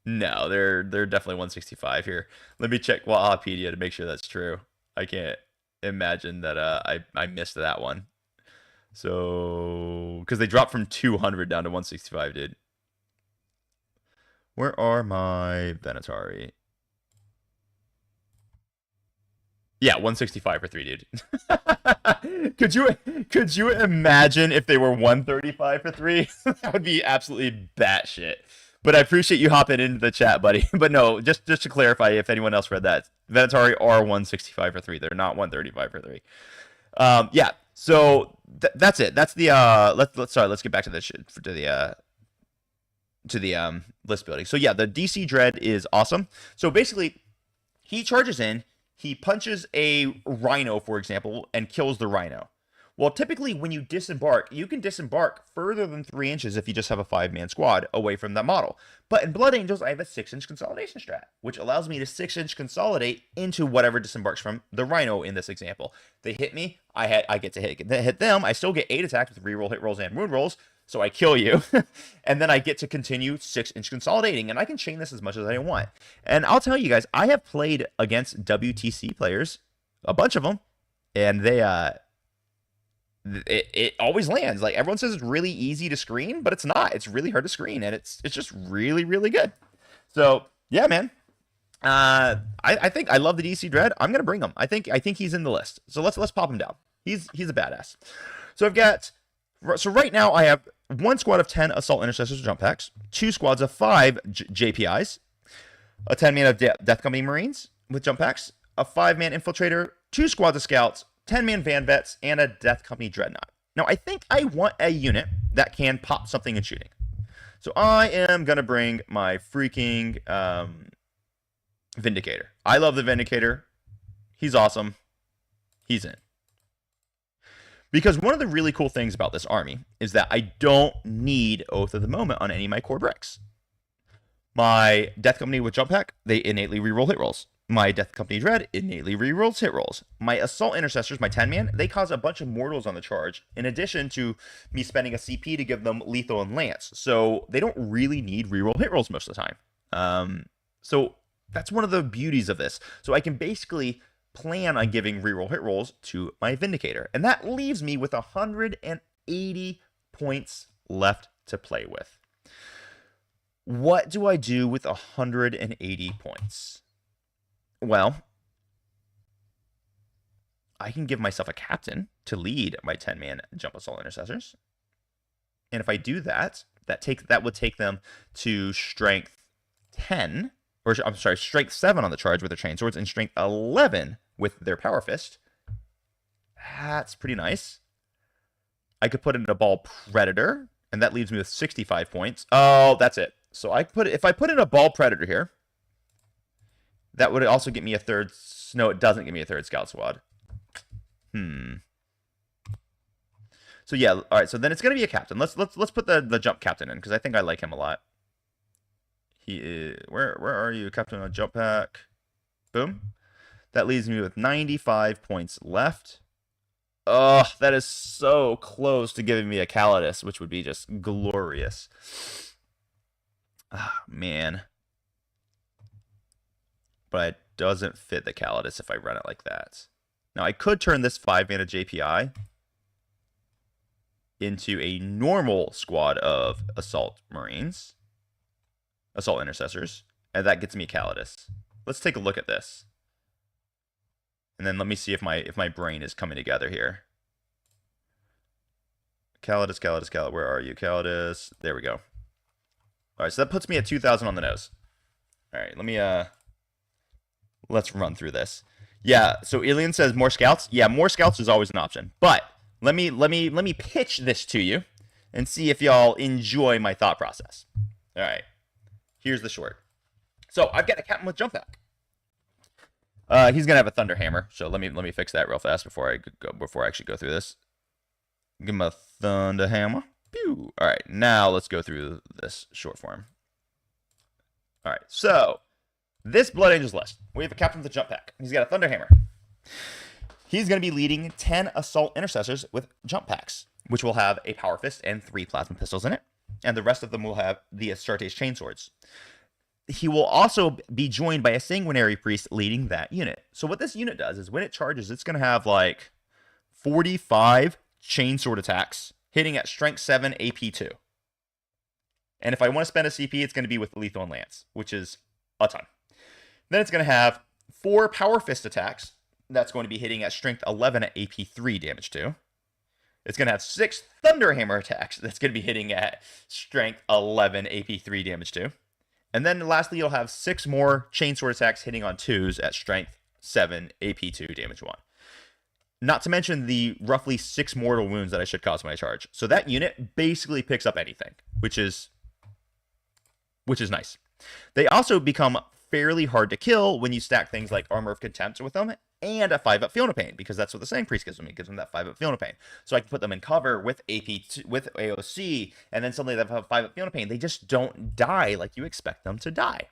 S1: No, they're definitely 165 here. Let me check Wikipedia to make sure that's true. I can't imagine that I missed that one. So, because they dropped from 200 down to 165, dude. Where are my Venatari? Yeah, 165 for 3, dude. Could you imagine if they were 135 for 3? That would be absolutely batshit. But I appreciate you hopping into the chat, buddy. But no, just to clarify, if anyone else read that, Venatari are 165 for 3. They're not 135 for 3. Yeah. So that's it. That's the let's get back to the list building. So yeah, the DC Dread is awesome. So basically, he charges in, he punches a rhino, for example, and kills the rhino. Well, typically when you disembark, you can disembark further than 3 inches if you just have a 5-man squad away from that model. But in Blood Angels, I have a 6-inch consolidation strat, which allows me to 6-inch consolidate into whatever disembarks from the rhino in this example. They hit me, I get to hit them. I still get 8 attacks with reroll, hit rolls, and wound rolls, so I kill you. And then I get to continue 6-inch consolidating, and I can chain this as much as I want. And I'll tell you guys, I have played against WTC players, a bunch of them, and it always lands. Like, everyone says it's really easy to screen, but it's not. It's really hard to screen, and it's just really, really good. So yeah, man. I think I love the DC Dread. I'm gonna bring him. I think he's in the list. So let's pop him down. He's a badass. So right now I have 1 squad of 10 Assault Intercessors jump packs, 2 squads of 5 JPIs, a 10-man of Death Company Marines with jump packs, a 5-man Infiltrator, 2 squads of Scouts, 10-man Van Vets, and a Death Company Dreadnought. Now, I think I want a unit that can pop something in shooting. So I am going to bring my freaking Vindicator. I love the Vindicator. He's awesome. He's in. Because one of the really cool things about this army is that I don't need Oath of the Moment on any of my core bricks. My Death Company with jump pack, they innately reroll hit rolls. My Death Company Dread innately rerolls hit rolls. My Assault Intercessors, my 10-man, they cause a bunch of mortals on the charge, in addition to me spending a CP to give them lethal and lance. So they don't really need reroll hit rolls most of the time. So that's one of the beauties of this. So I can basically plan on giving reroll hit rolls to my Vindicator. And that leaves me with 180 points left to play with. What do I do with 180 points? Well, I can give myself a captain to lead my 10-man jump assault intercessors. And if I do that, that would take them to strength 10, or I'm sorry, strength 7 on the charge with their chain swords, and strength 11 with their power fist. That's pretty nice. I could put in a ball predator, and that leaves me with 65 points. Oh, that's it. So if I put in a ball predator here, that would also get me a third. No, it doesn't give me a third scout squad. So yeah, all right. So then it's gonna be a captain. Let's put the jump captain in, because I think I like him a lot. He is, where are you, Captain on jump pack? Boom. That leaves me with 95 points left. Oh, that is so close to giving me a Custodes, which would be just glorious. Ah, man. But it doesn't fit the Custodes if I run it like that. Now, I could turn this 5-mana JPI into a normal squad of Assault Marines. Assault Intercessors. And that gets me a Custodes. Let's take a look at this. And then let me see if my brain is coming together here. Custodes, where are you? Custodes. There we go. All right, so that puts me at 2,000 on the nose. All right, let's run through this. Yeah, so Ilian says more scouts. Yeah, more scouts is always an option. But let me pitch this to you and see if y'all enjoy my thought process. All right. Here's the short. So I've got a captain with jump pack. He's gonna have a thunder hammer. So let me fix that real fast before I actually go through this. Give him a thunder hammer. Pew. All right, now let's go through this short form. All right, so this Blood Angels list, we have a captain with a jump pack. He's got a thunder hammer. He's going to be leading 10 assault intercessors with jump packs, which will have a power fist and 3 plasma pistols in it, and the rest of them will have the Astartes chainswords. He will also be joined by a sanguinary priest leading that unit. So what this unit does is when it charges, it's going to have like 45 chainsword attacks hitting at strength 7 AP 2. And if I want to spend a CP, it's going to be with lethal and lance, which is a ton. Then it's going to have 4 power fist attacks. That's going to be hitting at strength 11 at AP 3 damage 2. It's going to have 6 thunder hammer attacks. That's going to be hitting at strength 11 AP 3 damage 2. And then lastly, you'll have 6 more chainsword attacks hitting on 2s at strength 7 AP 2 damage 1. Not to mention the roughly 6 mortal wounds that I should cause when I charge. So that unit basically picks up anything, which is nice. They also become fairly hard to kill when you stack things like Armor of Contempt with them and a 5-up Field of Pain, because that's what the Sang Priest gives them. It gives them that 5-up Field of Pain. So I can put them in cover with with AOC, and then suddenly they have a 5-up Field of Pain. They just don't die like you expect them to die.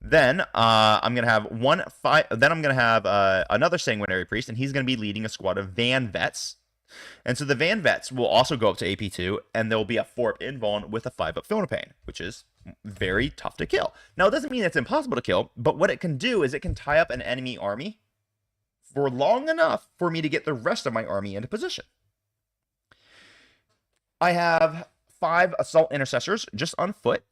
S1: Then I'm gonna have another Sanguinary Priest, and he's gonna be leading a squad of Van Vets. And so the Van Vets will also go up to AP 2, and there will be a 4-up invuln with a 5-up Field of Pain, which is very tough to kill. Now, it doesn't mean it's impossible to kill, but what it can do is it can tie up an enemy army for long enough for me to get the rest of my army into position. I have 5 Assault Intercessors just on foot,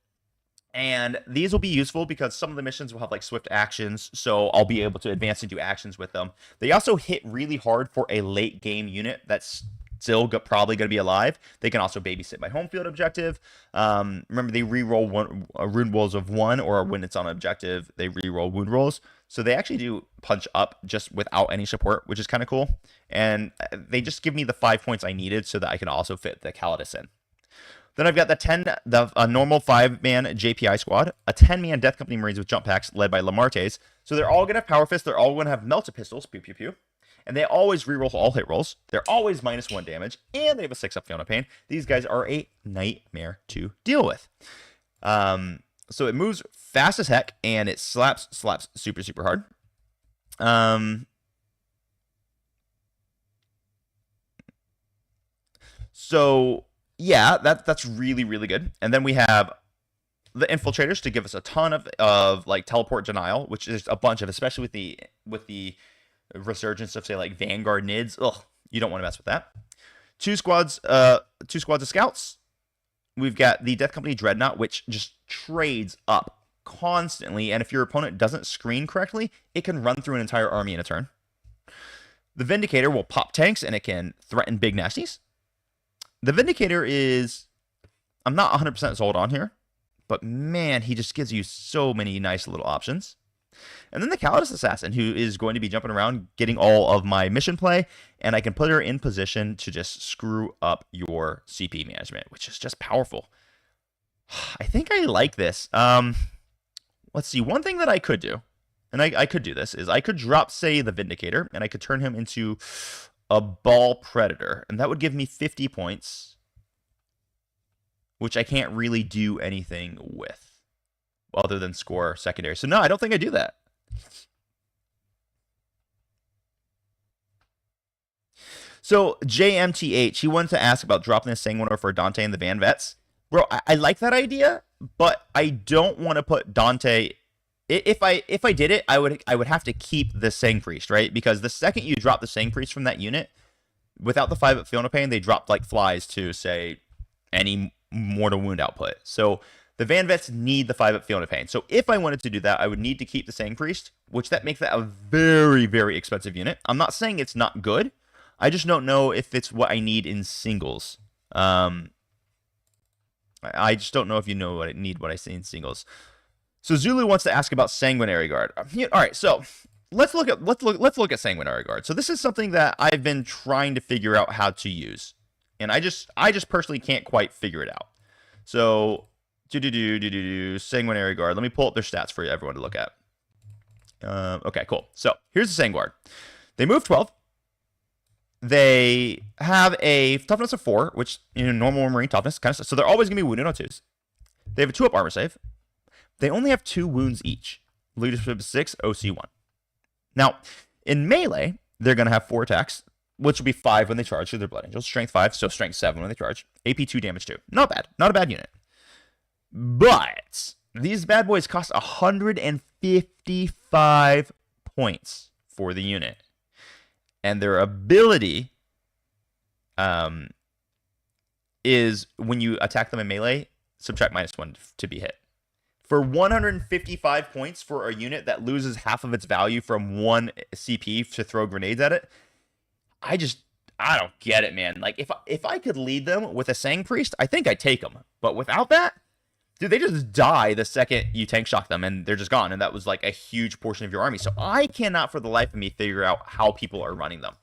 S1: and these will be useful because some of the missions will have like swift actions, so I'll be able to advance and do actions with them. They also hit really hard for a late game unit that's still probably going to be alive. They can also babysit my home field objective. Remember, they reroll wound rolls of 1, or when it's on objective, they reroll wound rolls. So they actually do punch up just without any support, which is kind of cool. And they just give me the 5 points I needed so that I can also fit the Custodes in. Then I've got a normal 5-man JPI squad, a 10-man Death Company Marines with jump packs led by Lamartes. So they're all going to have Power Fist, they're all going to have Melta Pistols, pew pew pew. And they always reroll all hit rolls. They're always -1 damage, and they have a 6-up Field of Pain. These guys are a nightmare to deal with. So it moves fast as heck, and it slaps super, super hard. So yeah, that's really, really good. And then we have the Infiltrators to give us a ton of like teleport denial, which is a bunch of, especially with the resurgence of say like Vanguard Nids. Ugh, you don't want to mess with that. 2 squads of scouts. We've got the Death Company Dreadnought, which just trades up constantly, and if your opponent doesn't screen correctly, it can run through an entire army in a turn. The Vindicator will pop tanks, and it can threaten big nasties. The Vindicator is, I'm not 100% sold on here, but man, he just gives you so many nice little options. And then the Custodes Assassin, who is going to be jumping around, getting all of my mission play, and I can put her in position to just screw up your CP management, which is just powerful. I think I like this. Let's see, one thing that I could do, and I could do this, is I could drop, say, the Vindicator, and I could turn him into a Ball Predator, and that would give me 50 points, which I can't really do anything with other than score secondary. So no, I don't think I do that. So JMTH, he wanted to ask about dropping the Sanguinor for Dante and the Van Vets. Bro, I like that idea, but I don't want to put Dante. If I did it, I would have to keep the Sang Priest, right? Because the second you drop the Sang Priest from that unit, without the 5-up Field of Pain, they drop like flies to say any mortal wound output. So the Van Vets need the 5-up Field of Pain. So if I wanted to do that, I would need to keep the Sang Priest, which that makes that a very, very expensive unit. I'm not saying it's not good. I just don't know if it's what I need in singles. I just don't know if you know what I need, what I see in singles. So Zulu wants to ask about Sanguinary Guard. All right, so let's look at Sanguinary Guard. So this is something that I've been trying to figure out how to use, and I just personally can't quite figure it out. So Sanguinary Guard. Let me pull up their stats for everyone to look at. Okay, cool. So here's the Sanguard. They move 12. They have a toughness of 4, which, normal Marine toughness, kind of. So they're always going to be wounded on 2s. They have a 2-up armor save. They only have 2 wounds each. Leadership 6, OC 1. Now, in melee, they're going to have 4 attacks, which will be 5 when they charge through their Blood Angels. Strength 5, so strength 7 when they charge. AP 2, damage 2. Not bad. Not a bad unit. But these bad boys cost 155 points for the unit. And their ability is when you attack them in melee, subtract -1 to be hit. For 155 points for a unit that loses half of its value from 1 CP to throw grenades at it, I don't get it, man. Like, if I could lead them with a Sang Priest, I think I'd take them. But without that, dude, they just die the second you tank shock them, and they're just gone. And that was like a huge portion of your army. So I cannot for the life of me figure out how people are running them.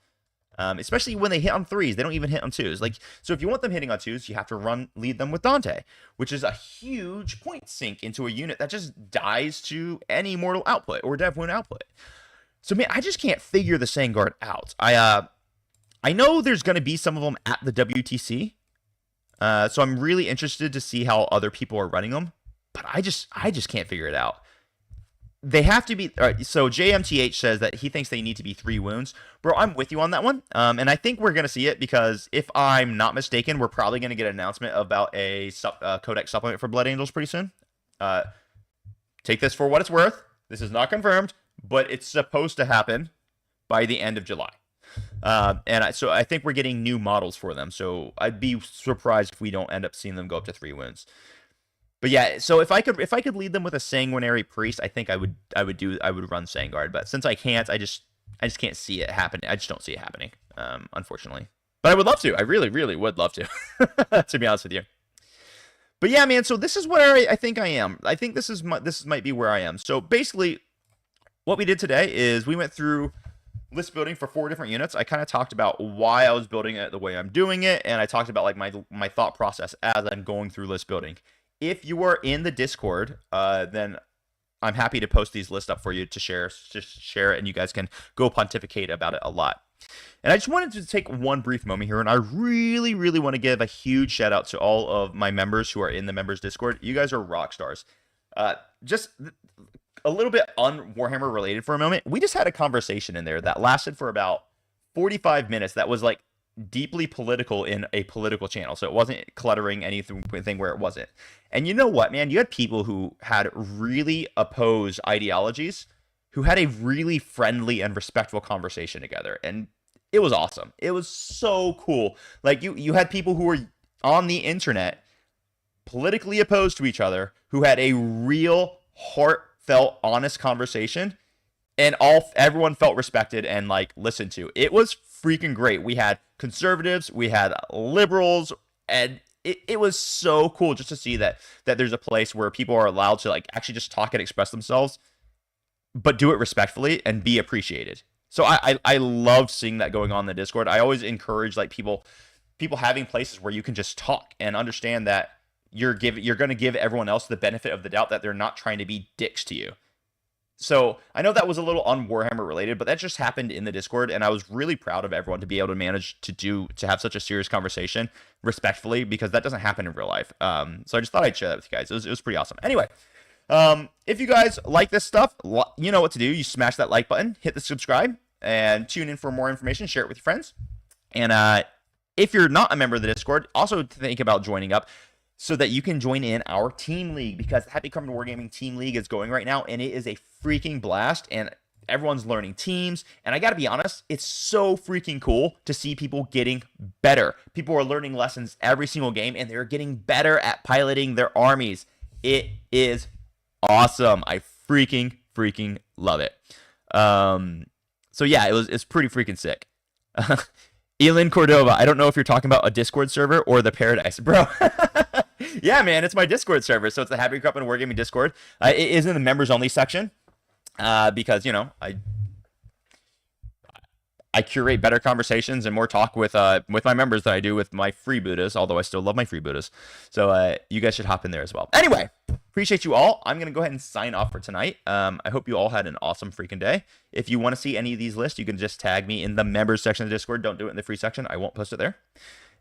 S1: Especially when they hit on 3s. They don't even hit on 2s. Like, so if you want them hitting on 2s, you have to lead them with Dante, which is a huge point sink into a unit that just dies to any mortal output or dev wound output. So, man, I just can't figure the Sanguard out. I know there's going to be some of them at the WTC. So I'm really interested to see how other people are running them, but I just can't figure it out. They have to be. All right, so JMTH says that he thinks they need to be 3 wounds. Bro, I'm with you on that one. And I think we're going to see it because if I'm not mistaken, we're probably going to get an announcement about a Codex supplement for Blood Angels pretty soon. Take this for what it's worth. This is not confirmed, but it's supposed to happen by the end of July. So I think we're getting new models for them. So I'd be surprised if we don't end up seeing them go up to 3 wounds. But yeah, so if I could lead them with a Sanguinary Priest, I think I would run Sanguard. But since I can't, I just can't see it happening. I just don't see it happening, unfortunately. But I would love to. I really, really would love to, to be honest with you. But yeah, man. So this is where I think I am. I think this might be where I am. So basically, what we did today is we went through list building for 4 different units. I kind of talked about why I was building it the way I'm doing it, and I talked about like my thought process as I'm going through list building. If you are in the Discord, then I'm happy to post these lists up for you to share it, and you guys can go pontificate about it a lot. And I just wanted to take one brief moment here, and I really, really want to give a huge shout out to all of my members who are in the members Discord. You guys are rock stars. Just a little bit un-Warhammer related for a moment. We just had a conversation in there that lasted for about 45 minutes that was like deeply political in a political channel. So it wasn't cluttering anything where it wasn't. And you know what, man? You had people who had really opposed ideologies who had a really friendly and respectful conversation together. And it was awesome. It was so cool. Like you had people who were on the internet politically opposed to each other who had a real heartfelt, honest conversation, and everyone felt respected and like listened to. It was freaking great. We had conservatives, we had liberals, and it was so cool just to see that there's a place where people are allowed to like actually just talk and express themselves, but do it respectfully and be appreciated. So I loved seeing that going on in the Discord. I always encourage like people having places where you can just talk and understand that you're going to give everyone else the benefit of the doubt, that they're not trying to be dicks to you. So I know that was a little un-Warhammer related, but that just happened in the Discord, and I was really proud of everyone to be able to manage to have such a serious conversation respectfully, because that doesn't happen in real life. So I just thought I'd share that with you guys. It was pretty awesome. Anyway, if you guys like this stuff, you know what to do. You smash that like button, hit the subscribe, and tune in for more information. Share it with your friends. And if you're not a member of the Discord, also think about joining up, so that you can join in our team league, because the Happy Carmen Wargaming team league is going right now, and it is a freaking blast, and everyone's learning teams. And I gotta be honest, it's so freaking cool to see people getting better. People are learning lessons every single game, and they're getting better at piloting their armies. It is awesome. I freaking love it. So yeah, it's pretty freaking sick. Elin Cordova, I don't know if you're talking about a Discord server or the Paradise, bro. Yeah, man, it's my Discord server. So it's the Happy Cup and Wargaming Discord. It is in the members only section because I curate better conversations and more talk with my members than I do with my freebooters, although I still love my freebooters. So you guys should hop in there as well. Anyway, appreciate you all. I'm going to go ahead and sign off for tonight. I hope you all had an awesome freaking day. If you want to see any of these lists, you can just tag me in the members section of the Discord. Don't do it in the free section. I won't post it there.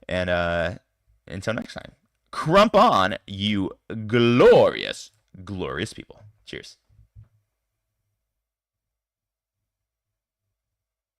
S1: And until next time, crump on, you glorious, glorious people. Cheers.